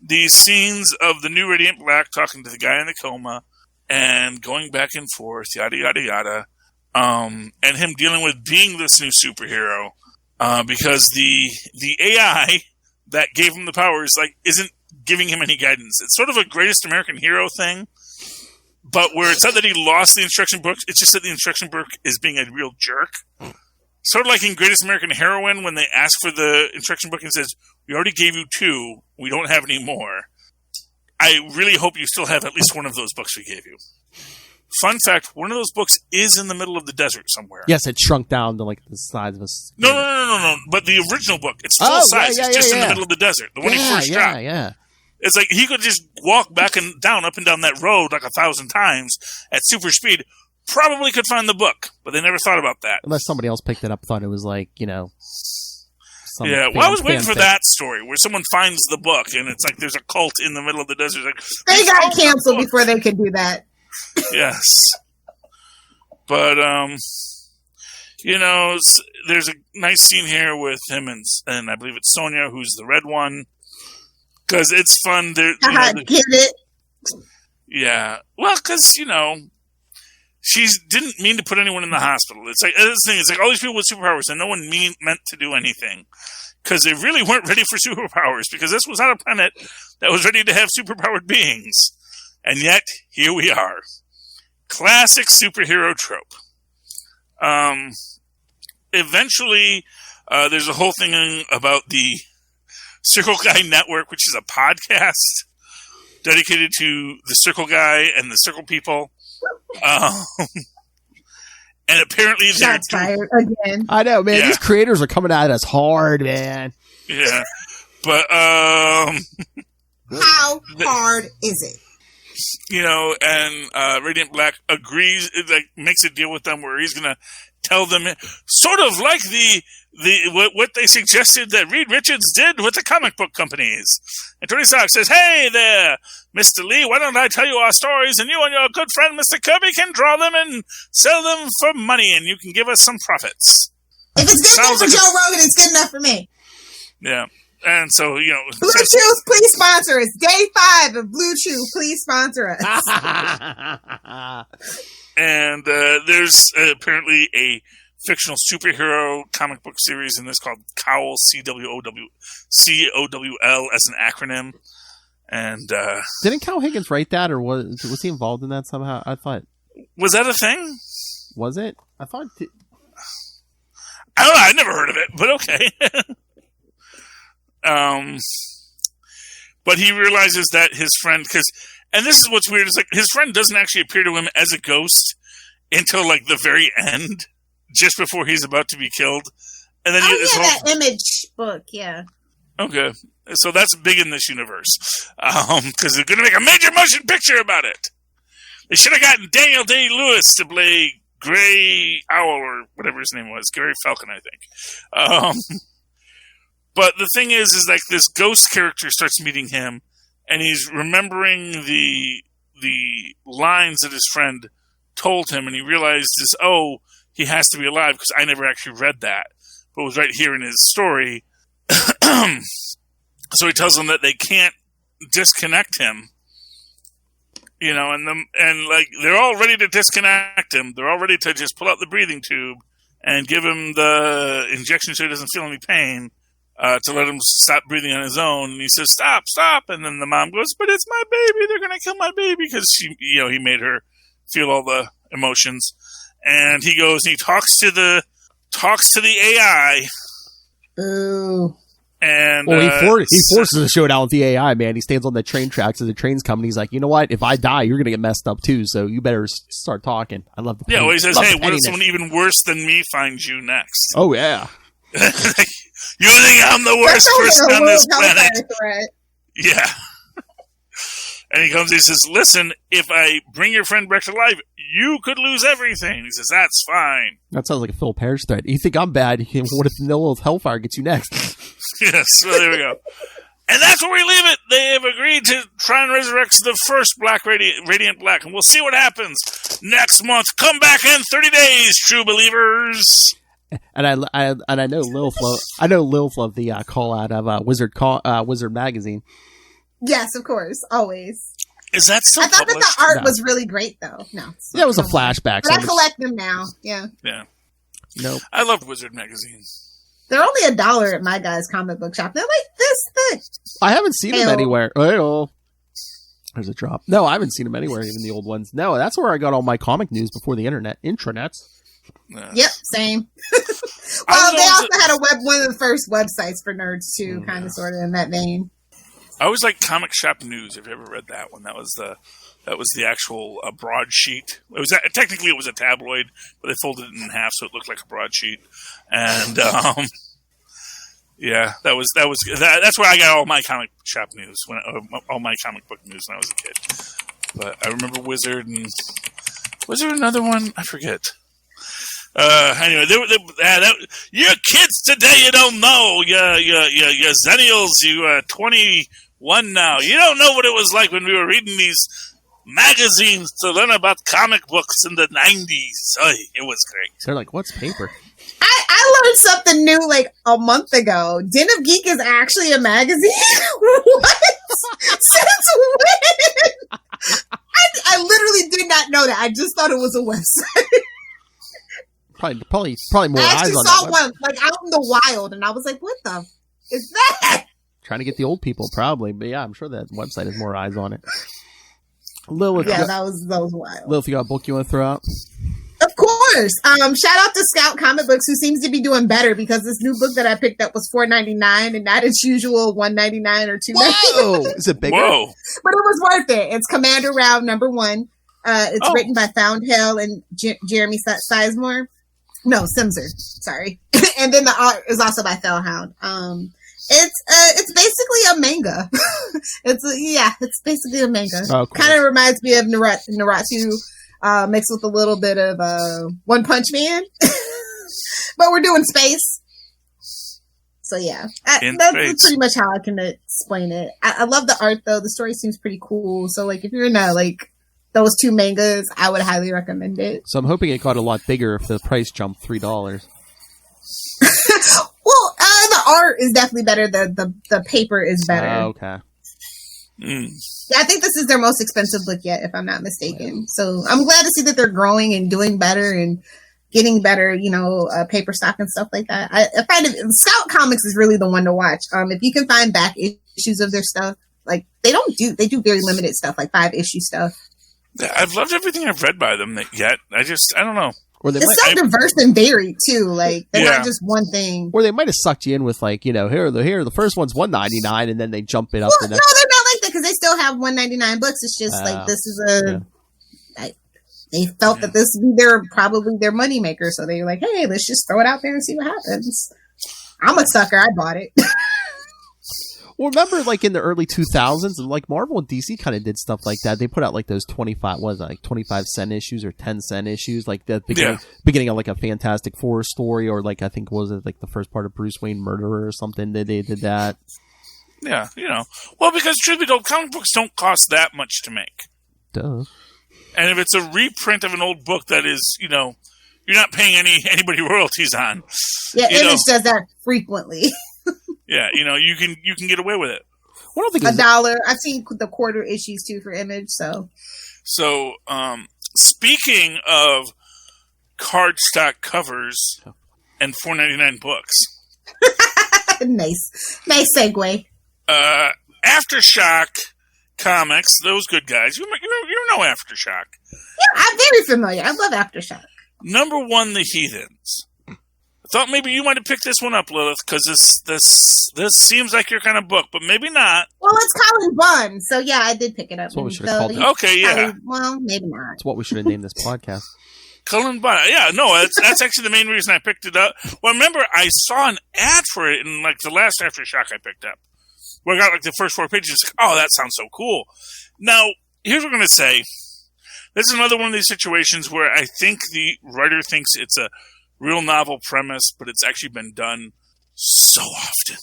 these scenes of the new Radiant Black talking to the guy in the coma and going back and forth, yada, yada, yada, and him dealing with being this new superhero, because the AI that gave him the powers, isn't giving him any guidance. It's sort of a Greatest American Hero thing, but where it's not that he lost the instruction book, it's just that the instruction book is being a real jerk. Sort of like in Greatest American Heroine, when they ask for the instruction book and says, we already gave you 2, we don't have any more. I really hope you still have at least one of those books we gave you. Fun fact, one of those books is in the middle of the desert somewhere. Yes, it shrunk down to the size of a... No. But the original book, it's full size. It's just in the middle of the desert. The one he first got. Yeah. It's like he could just walk back and down, up and down that road 1,000 times at super speed. Probably could find the book, but they never thought about that. Unless somebody else picked it up, thought it was I was waiting for that story where someone finds the book and it's like there's a cult in the middle of the desert. They got canceled before they could do that. Yes. But, there's a nice scene here with him and I believe it's Sonia, who's the red one. Because it's fun. Get it? Yeah. Well, because, she didn't mean to put anyone in the hospital. It's like, this thing, it's like all these people with superpowers and no one meant to do anything. Because they really weren't ready for superpowers. Because this was not a planet that was ready to have superpowered beings. And yet, here we are. Classic superhero trope. Eventually, there's a whole thing about the Circle Guy Network, which is a podcast dedicated to the Circle Guy and the Circle people. And apparently they're fired again. I know, man. Yeah. These creators are coming at us hard, man. Yeah. But, how hard is it? And Radiant Black agrees, makes a deal with them where he's going to tell them, sort of like the what they suggested that Reed Richards did with the comic book companies. And Tony Stark says, "Hey there, Mr. Lee, why don't I tell you our stories, and you and your good friend Mr. Kirby can draw them and sell them for money, and you can give us some profits." If it's good enough for Joe Rogan, it's good enough for me. Yeah. And so, Blue Chews, please sponsor us. Day 5 of Blue Chew, please sponsor us. And there's apparently a fictional superhero comic book series in this called Cowl, COWL as an acronym. And didn't Cal Higgins write that, or was he involved in that somehow? I thought. Was that a thing? Was it? I thought. I don't know. I never heard of it, but okay. But he realizes that his friend, and this is what's weird, is like his friend doesn't actually appear to him as a ghost until like the very end, just before he's about to be killed. And then that Image book, yeah. Okay, so that's big in this universe, because they're going to make a major motion picture about it. They should have gotten Daniel Day-Lewis to play Gray Owl, or whatever his name was, Gary Falcon, I think. But the thing is like this ghost character starts meeting him, and he's remembering the lines that his friend told him, and he realizes, he has to be alive, because I never actually read that, but it was right here in his story. So he tells them that they can't disconnect him, and like they're all ready to disconnect him. They're all ready to just pull out the breathing tube and give him the injection so he doesn't feel any pain, to let him stop breathing on his own. And he says, "Stop, stop!" And then the mom goes, "But it's my baby. They're going to kill my baby," because he made her feel all the emotions. And he goes and he talks to the AI. Ooh. And he forces a showdown with the AI, man. He stands on the train tracks as the train's coming. He's like, "You know what? If I die, you're going to get messed up too. So you better start talking." I love the pain. Yeah, well, he says, "Hey, what if someone even worse than me finds you next?" Oh, yeah. You think I'm the worst person on this planet? Yeah. And he comes, he says, "Listen, if I bring your friend back to life, you could lose everything." He says, "That's fine." That sounds like a Phil Parrish threat. You think I'm bad? What if Noel of Hellfire gets you next? Yes, well, there we go. And that's where we leave it. They have agreed to try and resurrect the first Black Radiant Black, and we'll see what happens next month. Come back in 30 days, true believers. And I know Lilith loved the call out of Wizard magazine. Yes, of course, always. Is that still I thought published? that the art was really great, though. No, yeah, it was a flashback. But I collect them now. Yeah. Yeah. Nope. I loved Wizard magazine. They're only $1 at my guy's comic book shop. They're like this thick. I haven't seen them anywhere. Oh, there's a drop. No, I haven't seen them anywhere, even the old ones. No, that's where I got all my comic news before the intranets. Yep, same. Well, they also had one of the first websites for nerds too, kind of sort of in that vein. I always like Comic Shop News. Have you ever read that one? That was the actual broadsheet. It was technically it was a tabloid, but they folded it in half so it looked like a broadsheet. And yeah, that's where I got all my comic shop news all my comic book news when I was a kid. But I remember Wizard, and was there another one? I forget. Anyway, you kids today, you don't know. You Zennials, you 21 now. You don't know what it was like when we were reading these magazines to learn about comic books in the 90s. Oh, it was great. They're like, "What's paper?" I learned something new like a month ago. Den of Geek is actually a magazine? What? Since when? I literally did not know that. I just thought it was a website. Probably more I eyes actually on saw that one like out in the wild, and I was like, "What the is that?" Trying to get the old people, probably. But yeah, I'm sure that website has more eyes on it. Lilith, yeah, that was wild. Lilith, you got a book you want to throw out? Of course. Shout out to Scout Comic Books, who seems to be doing better because this new book that I picked up was $4.99 and not its usual $1.99 or $2.99. Whoa! Is it bigger? Whoa! But it was worth it. It's Commander Round #1. It's written by Foundhell and Jeremy Sizemore. No, Simser. Sorry. And then the art is also by Fellhound. It's basically a manga. It's basically a manga. Oh, cool. Kind of reminds me of Naruto. Mixed with a little bit of One Punch Man. But we're doing space. So yeah, In that's space. pretty much how I can explain it. I love the art though. The story seems pretty cool. So like, if you're into like those two mangas, I would highly recommend it. So I'm hoping it got a lot bigger if the price jumped $3. Well, the art is definitely better. The paper is better. Okay. Mm. Yeah, I think this is their most expensive book yet, if I'm not mistaken. So I'm glad to see that they're growing and doing better and getting better, paper stock and stuff like that. I find Scout Comics is really the one to watch. If you can find back issues of their stuff, like they do very limited stuff, like 5-issue stuff. I've loved everything I've read by them yet. I don't know. Or they It's so diverse and varied too. Like they're Yeah. not just one thing. Or they might have sucked you in with like, here the first one's $1.99 and then they jump it up Well, to no, they're not like that because they still have $1.99 books. It's just like this is they felt that this would be probably their moneymaker, so they were like, hey, let's just throw it out there and see what happens. I'm a sucker. I bought it. Well, remember, like in the early 2000s, like Marvel and DC kind of did stuff like that. They put out like those 25-cent issues or 10-cent issues, like the beginning of like a Fantastic Four story, or like I think was it like the first part of Bruce Wayne Murderer or something. They did that. Yeah, well, because truth be told, comic books don't cost that much to make. Duh. And if it's a reprint of an old book that is, you're not paying anybody royalties on. Yeah, Image does that frequently. Yeah, you can get away with it. Well, I don't think $1. I've seen the quarter issues too for Image. So speaking of cardstock covers and $4.99 books, nice segue. Aftershock Comics, those good guys. You know Aftershock. Yeah, I'm very familiar. I love Aftershock. Number 1, the Heathens. I thought maybe you might have picked this one up, Lilith, because this seems like your kind of book, but maybe not. Well, it's Colin Bunn, so yeah, I did pick it up. That's what we should have called it. Okay, yeah. Well, maybe not. That's what we should have named this podcast. Cullen Bunn. Yeah, no, that's actually the main reason I picked it up. Well, remember, I saw an ad for it in like the last Aftershock I picked up, where I got like the first 4 pages. Like, oh, that sounds so cool. Now, here's what I'm going to say. This is another one of these situations where I think the writer thinks it's a real novel premise, but it's actually been done so often.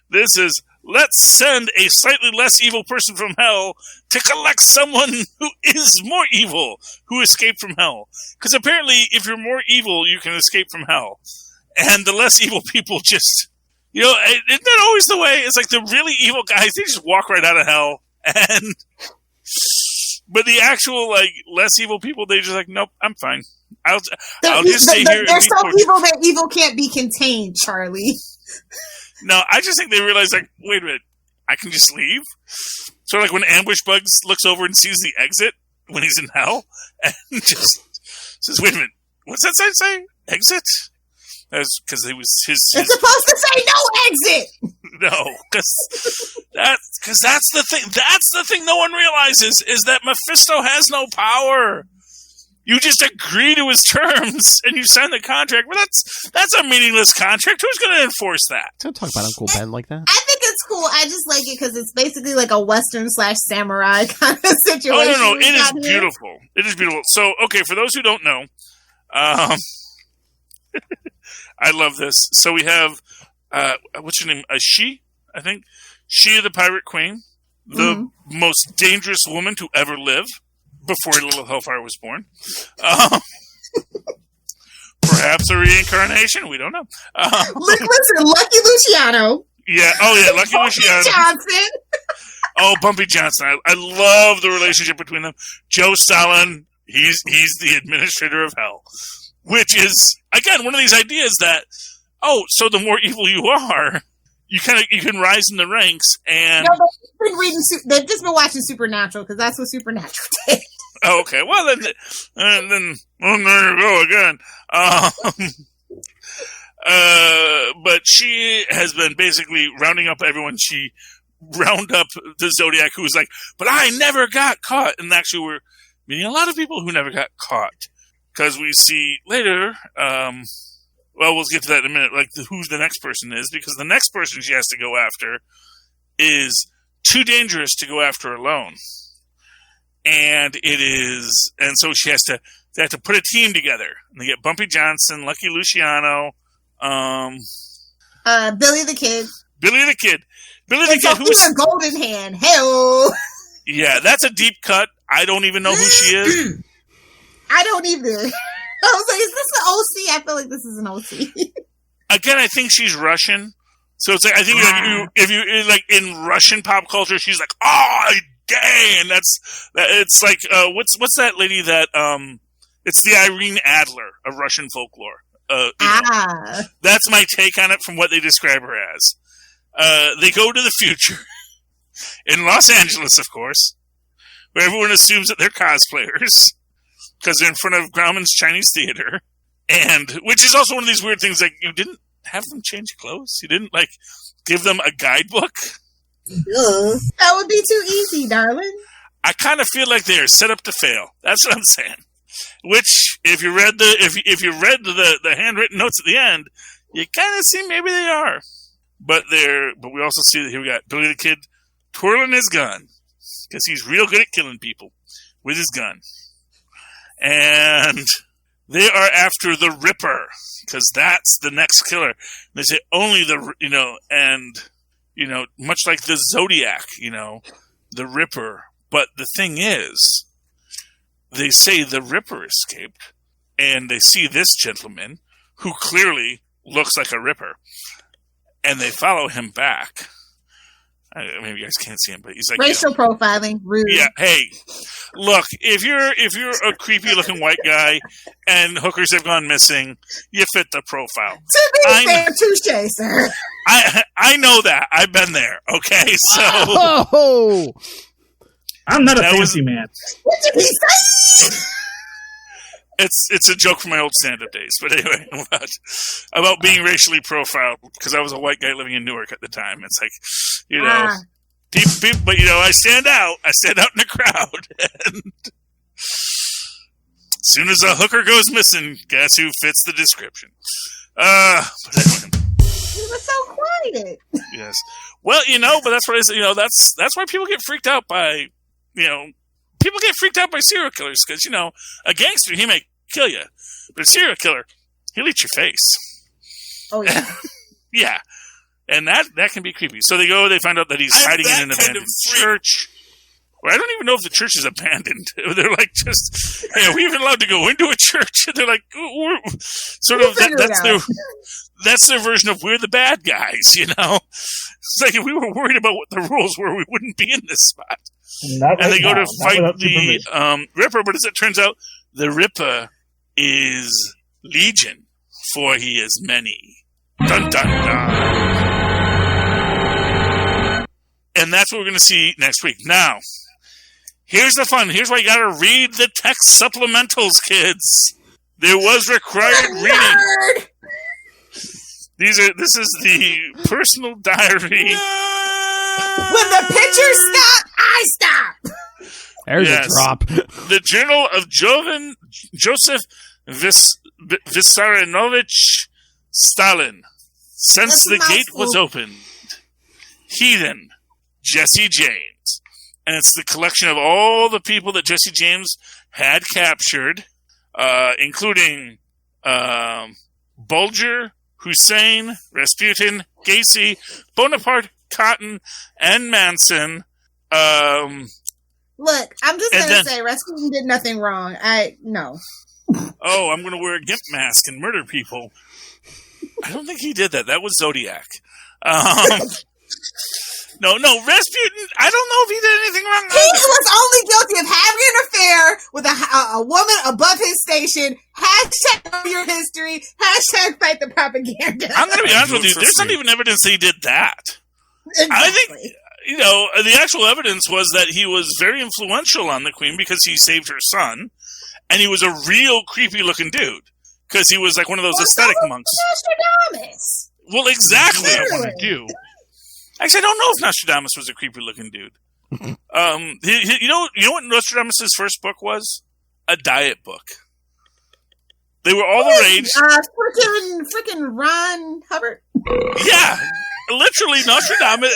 This is, let's send a slightly less evil person from hell to collect someone who is more evil, who escaped from hell. Because apparently, if you're more evil, you can escape from hell. And the less evil people just, isn't that always the way? It's like the really evil guys, they just walk right out of hell. But the actual, like, less evil people, they just like, nope, I'm fine. I'll just stay here. They're so evil that evil can't be contained, Charlie. No, I just think they realize, like, wait a minute, I can just leave? Sort of like when Ambush Bugs looks over and sees the exit when he's in hell, and just says, wait a minute, what's that sign say? Exit? That's because it was his... It's supposed to say no exit! No, because that's the thing. That's the thing no one realizes, is that Mephisto has no power. You just agree to his terms and you sign the contract. But that's a meaningless contract. Who's going to enforce that? Don't talk about Uncle Ben like that. I think it's cool. I just like it because it's basically like a Western/samurai kind of situation. Oh, no. It is beautiful. It is beautiful. So, okay, for those who don't know, I love this. So we have, what's her name? She, I think. She, the Pirate Queen. The most dangerous woman to ever live. Before Little Hellfire was born. Perhaps a reincarnation? We don't know. Listen, Lucky Luciano. Yeah. Oh, yeah. Lucky Luciano. Johnson. Oh, Bumpy Johnson. I love the relationship between them. Joe Stalin, he's the administrator of hell. Which is, again, one of these ideas that, so the more evil you are, you can rise in the ranks, and they've just been watching Supernatural because that's what Supernatural did. Oh, okay. Well, then there you go again. But she has been basically rounding up everyone. She round up the Zodiac, who was like, "But I never got caught," and actually, we're meeting a lot of people who never got caught because we see later. Well, we'll get to that in a minute, like who the next person is, because the next person she has to go after is too dangerous to go after alone. And so they have to put a team together. And they get Bumpy Johnson, Lucky Luciano, Billy the Kid. Billy the Kid. Billy the And Kid, who's Sophia Golden Hand. Hell. yeah, that's a deep cut. I don't even know who she is. I don't either. I was like, is this an OC? I feel like this is an OC. Again, I think she's Russian. So it's like, I think if you like in Russian pop culture, she's like, oh, dang. It's like, what's that lady that, it's the Irene Adler of Russian folklore. That's my take on it from what they describe her as. They go to the future in Los Angeles, of course, where everyone assumes that they're cosplayers because they're in front of Grauman's Chinese Theater, and which is also one of these weird things. Like, you didn't have them change clothes. You didn't like give them a guidebook. That would be too easy, darling. I kind of feel like they're set up to fail. That's what I'm saying. Which, if you read the handwritten notes at the end, you kind of see maybe they are. But we also see that here we got Billy the Kid twirling his gun because he's real good at killing people with his gun, and they are after the Ripper because that's the next killer. They say only much like the Zodiac, the Ripper. But the thing is, they say the Ripper escaped, and they see this gentleman who clearly looks like a Ripper, and they follow him back. Maybe you guys can't see him, but he's like racial profiling. Rude. Yeah. Hey, look, if you're a creepy looking white guy and hookers have gone missing, you fit the profile. To be fair, touche, sir. I know that. I've been there. Okay, so I'm not a fancy man. What did he say? It's a joke from my old stand-up days. But anyway, about being racially profiled because I was a white guy living in Newark at the time. It's like, people, but I stand out. I stand out in the crowd. And as soon as a hooker goes missing, guess who fits the description? But anyway. He was so quiet. Yes. Well, but that's what I say. That's why people get freaked out by, people get freaked out by serial killers because, a gangster, he may kill you, but a serial killer, he'll eat your face. Oh, yeah. Yeah. And that can be creepy. So they find out that he's hiding in an abandoned church. Well, I don't even know if the church is abandoned. They're like, just, hey, are we even allowed to go into a church? And they're like, that's their version of we're the bad guys, It's like if we were worried about what the rules were, we wouldn't be in this spot. And they go to fight the Ripper, but as it turns out, the Ripper is Legion, for he is many. Dun, dun, dun. And that's what we're going to see next week. Now, here's the fun. Here's why you got to read the text supplementals, kids. There was required reading. This is the personal diary. When the pictures stop, I stop. There's a drop. The journal of Joseph Vissarionovich Stalin. Since the gate was opened. Heathen. Jesse James. And it's the collection of all the people that Jesse James had captured, including Bulger, Hussein, Rasputin, Gacy, Bonaparte, Cotton, and Manson. Look, I'm just going to say Rasputin did nothing wrong. No. Oh, I'm going to wear a gimp mask and murder people. I don't think he did that. That was Zodiac. No, Rasputin, I don't know if he did anything wrong. He was only guilty of having an affair with a woman above his station. # your history. # fight the propaganda. I'm going to be honest with you. There's not even evidence that he did that. Exactly. I think, the actual evidence was that he was very influential on the Queen because he saved her son. And he was a real creepy-looking dude. Because he was like one of those aesthetic monks. Nostradamus. Well, exactly. Literally. I want to do. Actually, I don't know if Nostradamus was a creepy-looking dude. You know what Nostradamus' first book was? A diet book. They were all the rage. Freaking Ron Hubbard. Yeah, literally Nostradamus.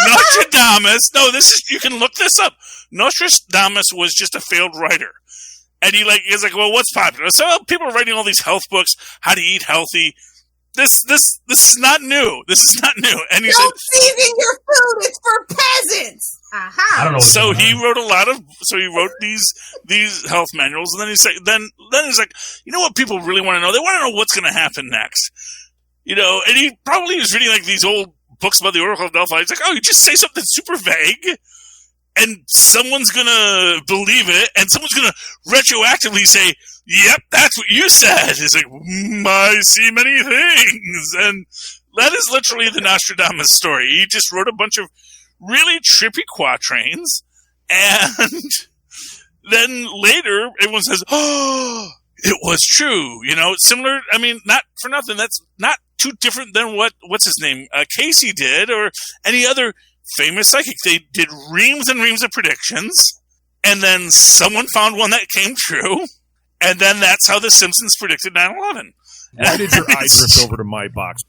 Nostradamus. No, you can look this up. Nostradamus was just a failed writer. And he's like, well, what's popular? So people are writing all these health books, how to eat healthy. This is not new. This is not new. And he Don't season your food. It's for peasants. Aha. I don't know. So he wrote these health manuals, and then he's like, you know what people really want to know? They want to know what's going to happen next. And he probably is reading like these old books about the Oracle of Delphi. He's like, oh, you just say something super vague, and someone's going to believe it, and someone's going to retroactively say, yep, that's what you said. He's like, I see many things. And that is literally the Nostradamus story. He just wrote a bunch of really trippy quatrains, and then later everyone says, oh, it was true. Similar, not for nothing, that's not too different than what's his name, Casey did, or any other famous psychic. They did reams and reams of predictions, and then someone found one that came true, and then that's how the Simpsons predicted 9/11. Why did your eye drift over to my box?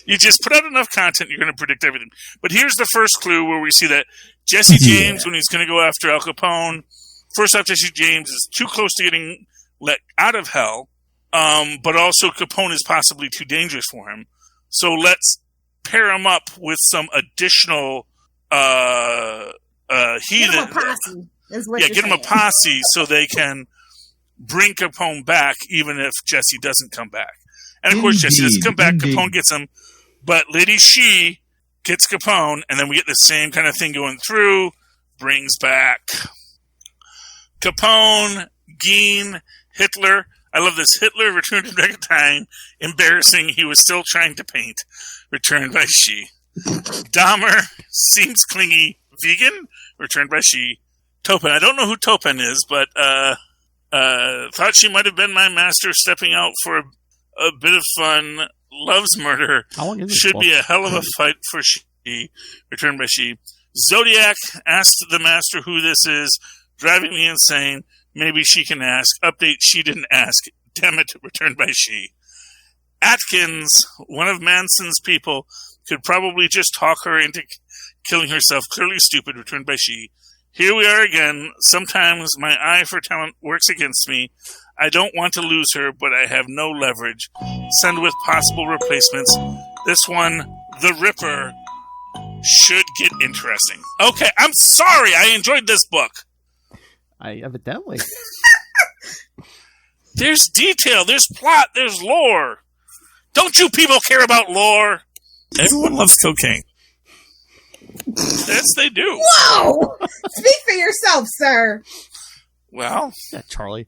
You just put out enough content, you're going to predict everything. But here's the first clue where we see that Jesse James, when he's going to go after Al Capone, first off, Jesse James is too close to getting let out of hell, but also Capone is possibly too dangerous for him. So let's pair him up with some additional heathen. Get him a posse, is what you're get him saying. a posse so they can bring Capone back, even if Jesse doesn't come back. And of course, Jesse doesn't come back. Capone gets him, but Lady She gets Capone, and then we get the same kind of thing going through. Brings back Capone, Geen, Hitler. I love this. Hitler returned back in time. Embarrassing. He was still trying to paint. Returned by She. Dahmer seems clingy. Vegan. Returned by She. Topin. I don't know who Topin is, but thought she might have been my master stepping out for a bit of fun. Loves murder. How long is it? Should be a hell of a fight for She. Returned by She. Zodiac asked the master who this is. Driving me insane. Maybe she can ask. Update, she didn't ask. Damn it, returned by She. Atkins, one of Manson's people, could probably just talk her into killing herself. Clearly stupid, returned by She. Here we are again. Sometimes my eye for talent works against me. I don't want to lose her, but I have no leverage. Send with possible replacements. This one, The Ripper, should get interesting. Okay, I'm sorry. I enjoyed this book. Evidently. There's detail, there's plot, there's lore. Don't you people care about lore? Everyone loves cocaine. Yes, they do. Whoa! Speak for yourself, sir. Well, yeah, Charlie.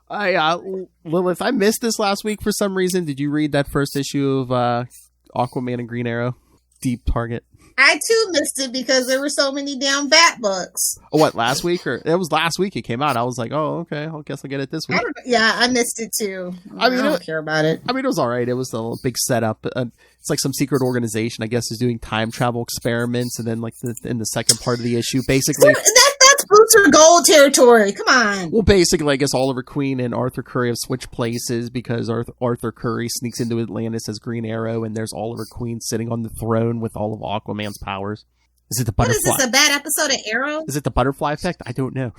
Lilith, I missed this last week for some reason. Did you read that first issue of Aquaman and Green Arrow? Deep Target. I too missed it because there were so many damn Bat books. Oh, what, last week? Or it was last week it came out. I was like, oh, okay, I guess I'll get it this week. I missed it too. I don't care about it. I mean, it was all right. It was a big setup. It's like some secret organization, I guess, is doing time travel experiments, and then like in the second part of the issue, basically... That's Booster Gold territory. Come on. Well, basically, I guess Oliver Queen and Arthur Curry have switched places because Arthur Curry sneaks into Atlantis as Green Arrow, and there's Oliver Queen sitting on the throne with all of Aquaman's powers. Is it the butterfly? What is this, a bad episode of Arrow? Is it the butterfly effect? I don't know.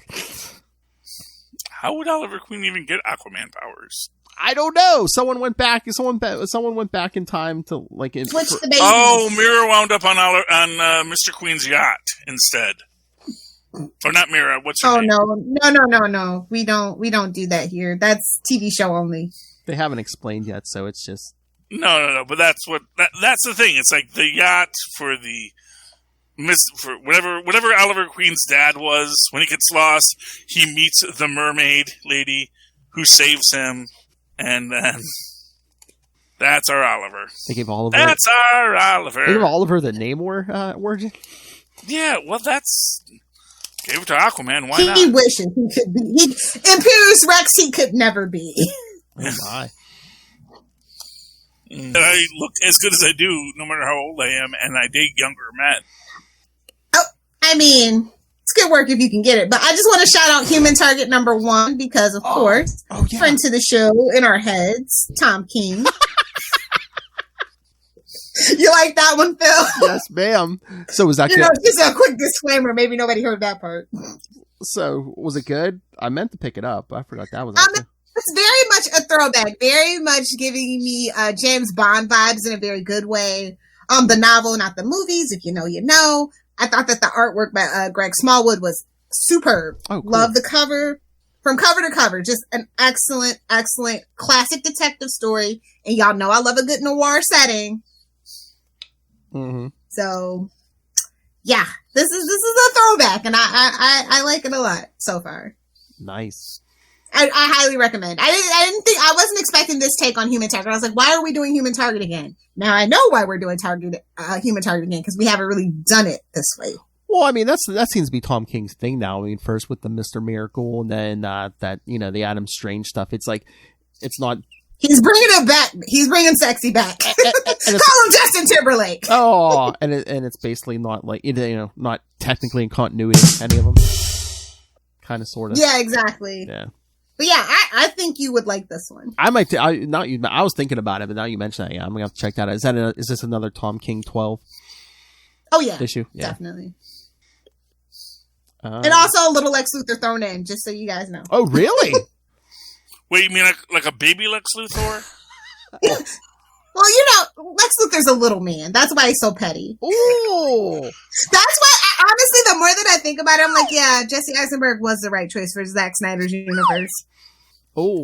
How would Oliver Queen even get Aquaman powers? I don't know. Someone went back in time to like switch the baby. Oh, Mira wound up on Mr. Queen's yacht instead. Or not Mira. What's her name? No. We don't do that here. That's TV show only. They haven't explained yet, so it's just no. But that's the thing. It's like the yacht for whatever Oliver Queen's dad was. When he gets lost, he meets the mermaid lady who saves him, and then that's our Oliver. They gave Oliver. That's our Oliver. They gave Oliver the Namor origin. Yeah, well, that's. Gave it to Aquaman. Why not? He wishes he could be. Imperious Rex, he could never be. Oh my! And I look as good as I do, no matter how old I am, and I date younger men. Oh, I mean, it's good work if you can get it. But I just want to shout out Human Target number 1 because, of course, friend to the show in our heads, Tom King. You like that one, Phil? Yes, ma'am. So was that just a quick disclaimer. Maybe nobody heard that part. So, was it good? I meant to pick it up. I forgot that was out there. It's very much a throwback, very much giving me James Bond vibes in a very good way. The novel, not the movies. If you know, you know. I thought that the artwork by Greg Smallwood was superb. Oh, cool. Love the cover. From cover to cover, just an excellent, excellent classic detective story. And y'all know I love a good noir setting. Mm-hmm. So, yeah, this is a throwback, and I like it a lot so far. Nice. I highly recommend. I wasn't expecting this take on Human Target. I was like, why are we doing Human Target again? Now I know why we're doing Human Target again, because we haven't really done it this way. Well, I mean, that seems to be Tom King's thing now. I mean, first with the Mr. Miracle, and then the Adam Strange stuff. It's like, it's not. He's bringing it back. He's bringing sexy back. Call him Justin Timberlake. Oh, and it's basically not like, not technically in continuity, any of them. Kind of, sort of. Yeah, exactly. Yeah. But yeah, I think you would like this one. I might. I was thinking about it, but now you mention that. Yeah, I'm gonna have to check that out. Is this another Tom King 12? Oh yeah, issue. Yeah, definitely. And also a little Lex Luthor thrown in, just so you guys know. Oh really? Wait, you mean like a baby Lex Luthor? Well, Lex Luthor's a little man. That's why he's so petty. Ooh. That's why, honestly, the more that I think about it, I'm like, yeah, Jesse Eisenberg was the right choice for Zack Snyder's universe. Oh.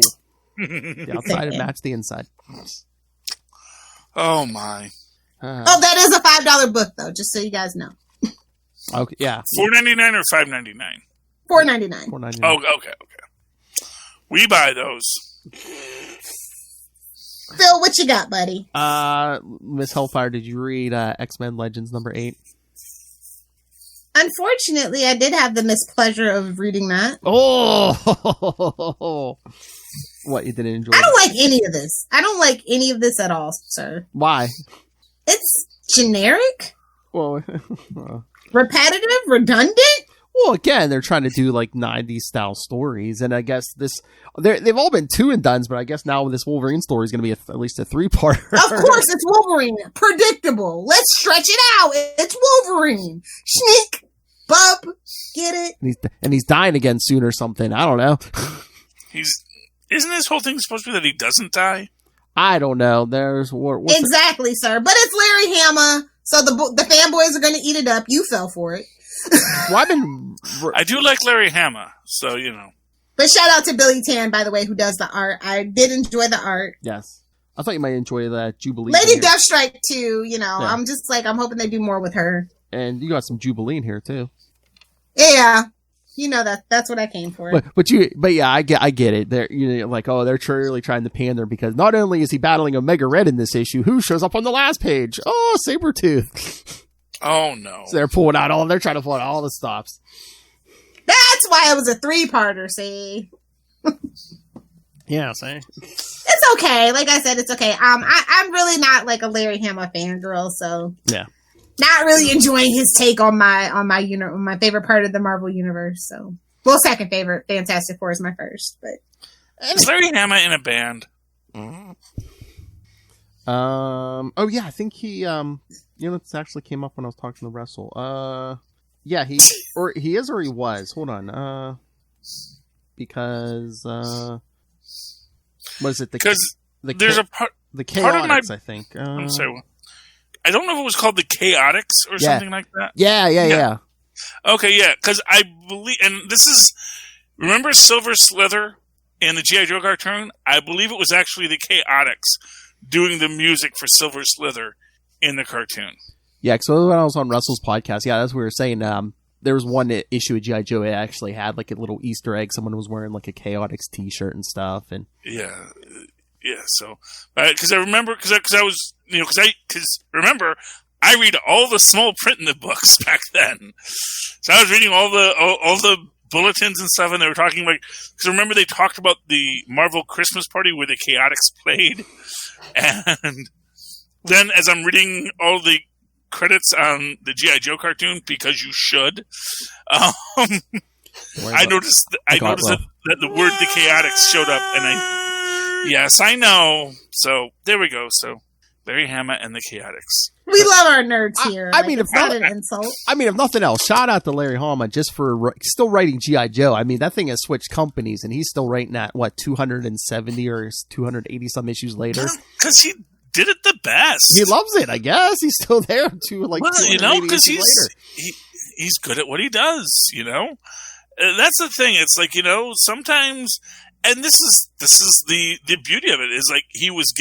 The outside and match the inside. Oh, my. That is a $5 book, though, just so you guys know. Okay, yeah. $4.99 or $5.99? $4.99. $4.99. Oh, okay. We buy those. Phil, what you got, buddy? Miss Hellfire, did you read X-Men Legends number 8? Unfortunately, I did have the mispleasure of reading that. Oh! What, you didn't enjoy? I don't like any of this. I don't like any of this at all, sir. Why? It's generic? Well, repetitive? Redundant? Well, again, they're trying to do like 90s style stories, and I guess they've all been 2 and dones, but I guess now this Wolverine story is going to be at least a 3-parter. Of course, it's Wolverine. Predictable. Let's stretch it out. It's Wolverine. Sneak, bub, get it? And he's dying again soon or something. I don't know. Isn't this whole thing supposed to be that he doesn't die? I don't know. Exactly, sir. But it's Larry Hama, so the fanboys are going to eat it up. You fell for it. Well, I do like Larry Hama, so you know. But shout out to Billy Tan, by the way, who does the art. I did enjoy the art. Yes, I thought you might enjoy that Jubilee. Lady Deathstrike too. Yeah. I'm just like, I'm hoping they do more with her. And you got some Jubilee in here too. Yeah, that's what I came for. But yeah, I get it. They're they're truly trying to pander because not only is he battling Omega Red in this issue, who shows up on the last page? Oh, Sabretooth. Oh no! So they're trying to pull out all the stops. That's why it was a 3-parter. See? Yeah, see. It's okay. Like I said, it's okay. I'm really not like a Larry Hama fangirl, so yeah, not really enjoying his take on my favorite part of the Marvel universe. So, well, second favorite. Fantastic Four is my first, but is Larry Hama in a band? Oh yeah, I think he this actually came up when I was talking to Russell. Yeah, he is or he was. Hold on. Because was it because there's a part the Chaotix, I think. I'm sorry. I don't know if it was called the Chaotix or something like that. Yeah. Okay, yeah, because I believe, and this is, remember Silver Slither in the G.I. Joe cartoon? I believe it was actually the Chaotix doing the music for Silver Slither in the cartoon. Yeah, so when I was on Russell's podcast, that's what we were saying. There was one issue of G.I. Joe. It actually had like a little Easter egg. Someone was wearing like a Chaotix T-shirt and stuff. And yeah. So because I remember, because I was, because remember, I read all the small print in the books back then. So I was reading all the bulletins and stuff, and they were talking about, because remember they talked about the Marvel Christmas party where the Chaotix played, and then as I'm reading all the credits on the G.I. Joe cartoon, because you should, I noticed that the word the Chaotix showed up, and yes, I know. So there we go. So Larry Hama and the Chaotix. We love our nerds here. I mean, it's not an insult. I mean, if nothing else, shout out to Larry Hama just for still writing G.I. Joe. I mean, that thing has switched companies, and he's still writing at, 270 or 280 some issues later? Because he did it the best. He loves it, I guess. He's still there because he's good at what he does, That's the thing. It's like, sometimes, and this is the beauty of it, is like he was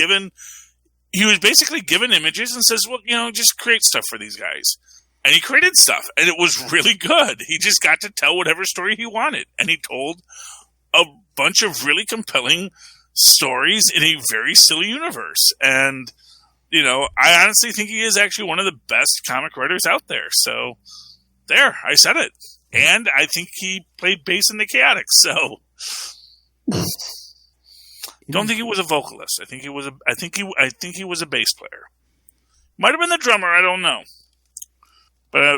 basically given images and says, well, just create stuff for these guys. And he created stuff, and it was really good. He just got to tell whatever story he wanted, and he told a bunch of really compelling stories in a very silly universe. And, I honestly think he is actually one of the best comic writers out there. So, there, I said it. And I think he played bass in the Chaotix, so... Don't think he was a vocalist. I think he was a bass player. Might have been the drummer. I don't know. But I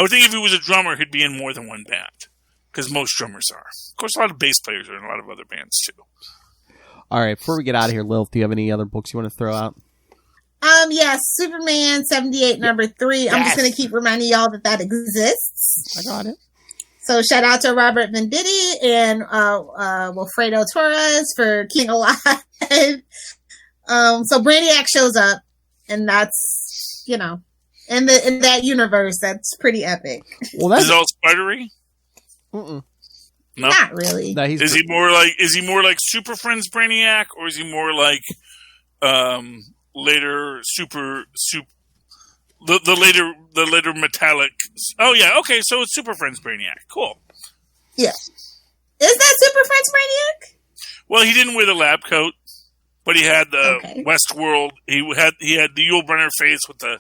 would think if he was a drummer, he'd be in more than one band, because most drummers are. Of course, a lot of bass players are in a lot of other bands too. All right. Before we get out of here, Lilith, do you have any other books you want to throw out? Yes, Superman 78 number 3. Yes. I'm just going to keep reminding y'all that exists. I got it. So shout out to Robert Venditti and Wilfredo Torres for keeping alive. So Brainiac shows up, and that's, in that universe, that's pretty epic. Well, that's... Is it all spidery? Mm-mm. No, not really. No, is he more like Super Friends Brainiac, or is he more like later the later metallic? Oh yeah, okay. So it's Super Friends Brainiac. Cool. Yeah. Is that Super Friends Brainiac? Well, he didn't wear the lab coat, but he had the Westworld. He had the Yul Brynner face with the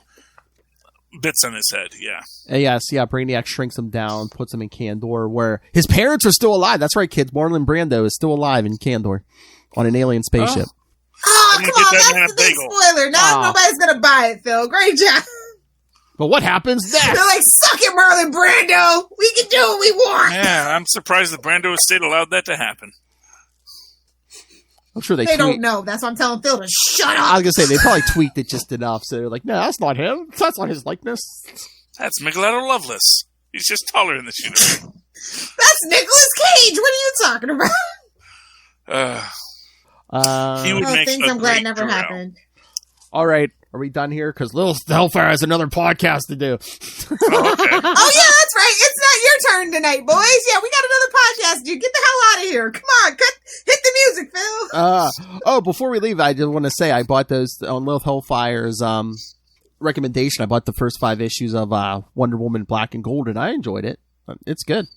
bits on his head. Yeah. Yes. Yeah. Brainiac shrinks him down, puts him in Kandor, where his parents are still alive. That's right, kids. Marlon Brando is still alive in Kandor on an alien spaceship. Oh, come on! That's the big spoiler. Now nobody's gonna buy it, Phil. Great job. But what happens next? They're like, suck it, Marlon Brando. We can do what we want. Yeah, I'm surprised the Brando estate allowed that to happen. I'm sure they don't know. That's why I'm telling Phil to shut up. I was going to say, they probably tweaked it just enough. So they're like, no, that's not him. That's not his likeness. That's Miguel Loveless. He's just taller in this universe. That's Nicolas Cage. What are you talking about? He would make things I'm glad never happened. All right. Are we done here? Because Little Hellfire has another podcast to do. Oh, okay. Oh, yeah, that's right. It's not your turn tonight, boys. Yeah, we got another podcast, dude. Get the hell out of here. Come on. Hit the music, Phil. Before we leave, I just want to say I bought those on Little Hellfire's recommendation. I bought the first 5 issues of Wonder Woman Black and Gold, and I enjoyed it. It's good.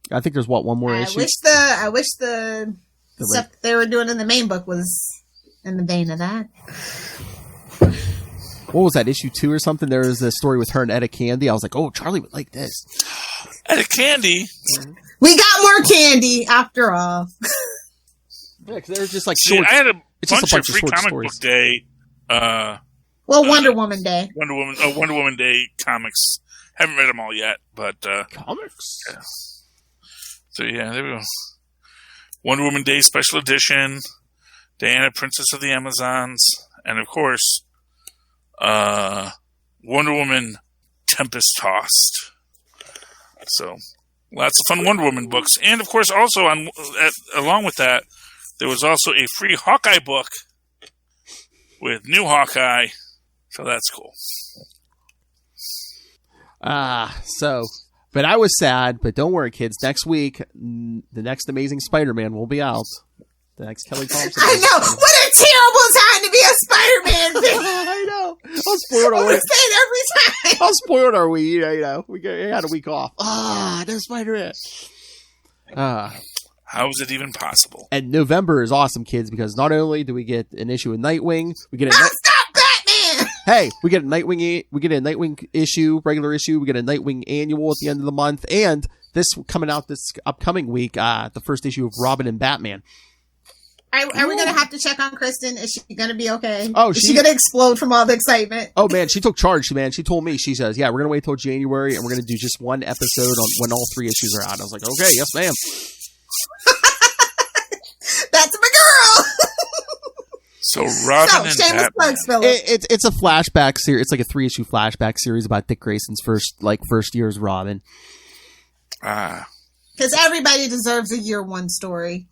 I think there's, one more issue? I wish the stuff they were doing in the main book was in the vein of that. What was that, issue 2 or something? There was a story with her and Etta Candy. I was like, oh, Charlie would like this. Etta Candy? We got more candy, after all. Yeah, because they were just like short. I had a bunch of free comic book day. Wonder Woman Day. Wonder Woman Day comics. Haven't read them all yet, but... comics? Yeah. So, yeah, there we go. Wonder Woman Day Special Edition. Diana, Princess of the Amazons. And, of course... Wonder Woman Tempest Tossed. So, lots of fun Wonder Woman books. And, of course, also, along with that, there was also a free Hawkeye book with new Hawkeye. So, that's cool. But I was sad, but don't worry, kids. Next week, the next Amazing Spider-Man will be out. The next Kelly Thompson. I know! What a terrible time to be a Spider-Man fan! I know! I'll spoil our week. Say it every time! I'll spoil our week, we had a week off. No Spider-Man. How is it even possible? And November is awesome, kids, because not only do we get an issue of Nightwing, we get a... Stop Batman! Hey, we get a Nightwing issue, regular issue, we get a Nightwing annual at the end of the month, and this coming out this upcoming week, the first issue of Robin and Batman. Are we going to have to check on Kristen? Is she going to be okay? Oh, is she going to explode from all the excitement? Oh, man, she took charge, man. She told me, she says, yeah, we're going to wait till January, and we're going to do just one episode on when all 3 issues are out. I was like, okay, yes, ma'am. That's my girl! So Robin and shameless Batman. plugs, Philip. It's a flashback series. It's like a 3-issue flashback series about Dick Grayson's first year as Robin. Because everybody deserves a year one story.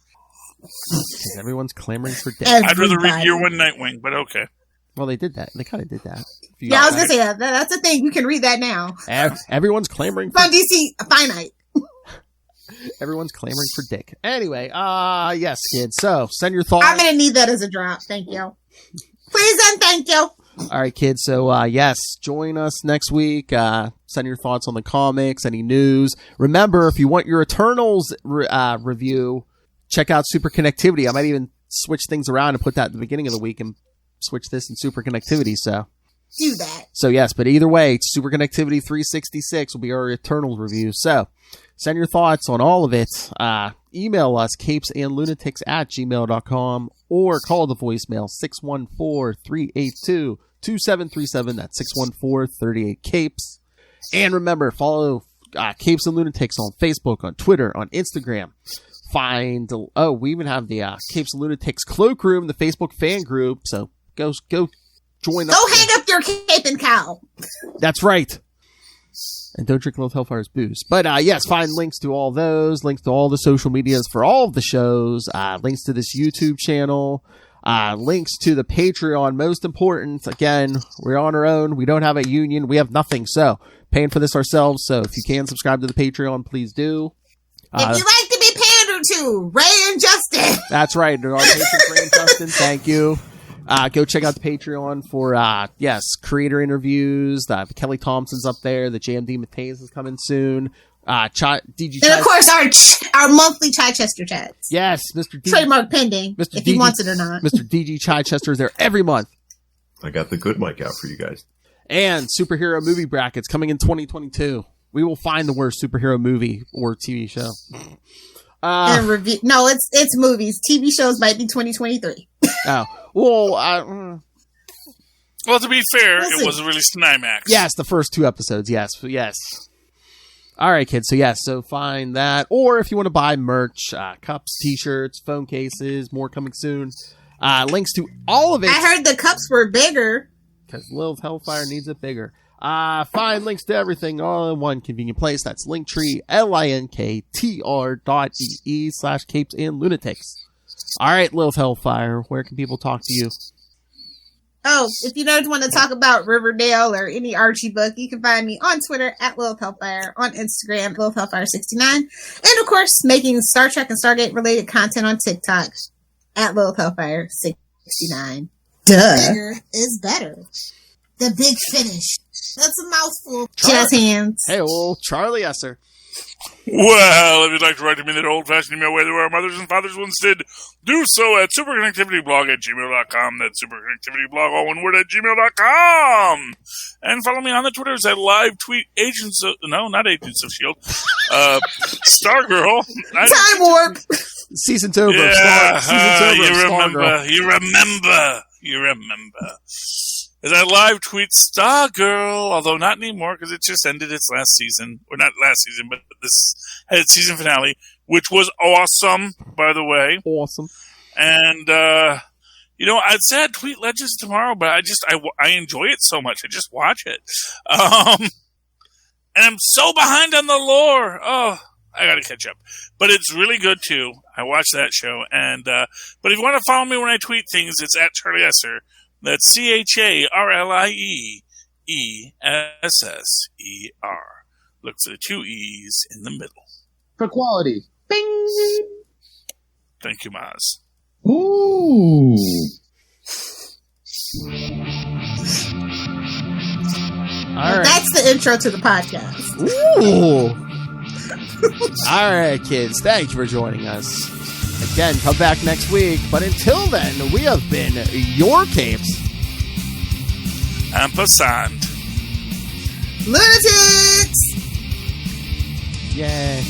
Because everyone's clamoring for Dick. I'd rather read Year One Nightwing, but okay. Well, they did that. They kind of did that. Yeah, I was going to say, that's a thing. You can read that now. Everyone's clamoring for... From DC Finite. Everyone's clamoring for Dick. Anyway, yes, kids. So, send your thoughts. I'm going to need that as a drop. Thank you. Please and thank you. All right, kids. So, yes, join us next week. Send your thoughts on the comics, any news. Remember, if you want your Eternals review, check out Super Connectivity. I might even switch things around and put that at the beginning of the week and switch this in Super Connectivity. So do that. So, yes, but either way, Super Connectivity 366 will be our Eternals review. So, send your thoughts on all of it. Email us, capesandlunatics@gmail.com, or call the voicemail, 614-382-2737. That's 614-38-CAPES. And remember, follow Capes and Lunatics on Facebook, on Twitter, on Instagram. We even have the Capes and Lunatics Cloakroom, the Facebook fan group. So go join us. Go hang up your cape and cowl. That's right. And don't drink Love Hellfire's booze. But yes, find links to all those, links to all the social medias for all of the shows, links to this YouTube channel, links to the Patreon. Most important, again, we're on our own. We don't have a union. We have nothing. So paying for this ourselves. So if you can subscribe to the Patreon, please do. If you like to be pandered to, Ray and Justin. That's right. Our patrons, Ray and Justin, thank you. Go check out the Patreon for, creator interviews. Kelly Thompson's up there. The JMD Mateus is coming soon. DG and of course, our monthly Chichester chats. Yes, Mr. D. Trademark pending, if he wants it or not. Mr. DG Chichester is there every month. I got the good mic out for you guys. And superhero movie brackets coming in 2022. We will find the worst superhero movie or TV show. And review. No, it's movies. TV shows might be 2023. Oh. Well, to be fair, it was released in IMAX. Yes, the first 2 episodes. Yes. All right, kids. So, yes. So, find that. Or if you want to buy merch, cups, T-shirts, phone cases, more coming soon. Links to all of it. I heard the cups were bigger. Because Lilith Hellfire needs it bigger. Find links to everything all in one convenient place. That's Linktree, linktr.ee/Capes and Lunatics. All right, Lilith Hellfire, where can people talk to you? Oh, if you don't want to talk about Riverdale or any Archie book, you can find me on Twitter at Lilith Hellfire, on Instagram, Lilith Hellfire69, and of course, making Star Trek and Stargate related content on TikTok at Lilith Hellfire69. Duh. Bigger is better. The big finish. That's a mouthful. Jazz hands. Hey, well, Charlie Esser. Well, if you'd like to write to me that old-fashioned email way that our mothers and fathers once did, do so at superconnectivityblog@gmail.com. That's superconnectivityblog, all one word, @gmail.com. And follow me on the Twitters at live tweet Agents of... No, not Agents of S.H.I.E.L.D. Stargirl. Time warp. Season's over. Yeah, Season's over. You remember. As I live tweet Stargirl, although not anymore because it just ended its last season. Or not last season, but this had its season finale, which was awesome, by the way. Awesome. And, I'd say I'd tweet Legends tomorrow, but I enjoy it so much. I just watch it. And I'm so behind on the lore. Oh, I gotta catch up. But it's really good, too. I watch that show. And, but if you want to follow me when I tweet things, it's at Charlie Esser. That's CharlieEsser. Look for the 2 E's in the middle. For quality. Bing! Thank you, Maz. Ooh. All right. That's the intro to the podcast. Ooh. All right, kids. Thanks for joining us. Again, come back next week. But until then, we have been your Capes. Ampersand. Lunatics! Yay.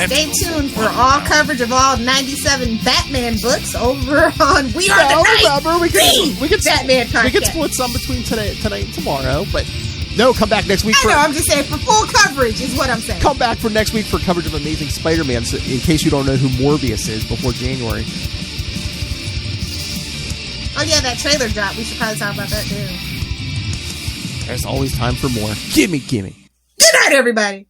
Stay tuned for all coverage of all 97 Batman books over on We Are the Night. Remember, we can Batman podcast. We can split some between tonight and tomorrow, but No, come back next week. I know, I'm just saying, for full coverage is what I'm saying. Come back for next week for coverage of Amazing Spider-Man, so in case you don't know who Morbius is before January. Oh yeah, that trailer dropped. We should probably talk about that too. There's always time for more. Gimme. Good night, everybody.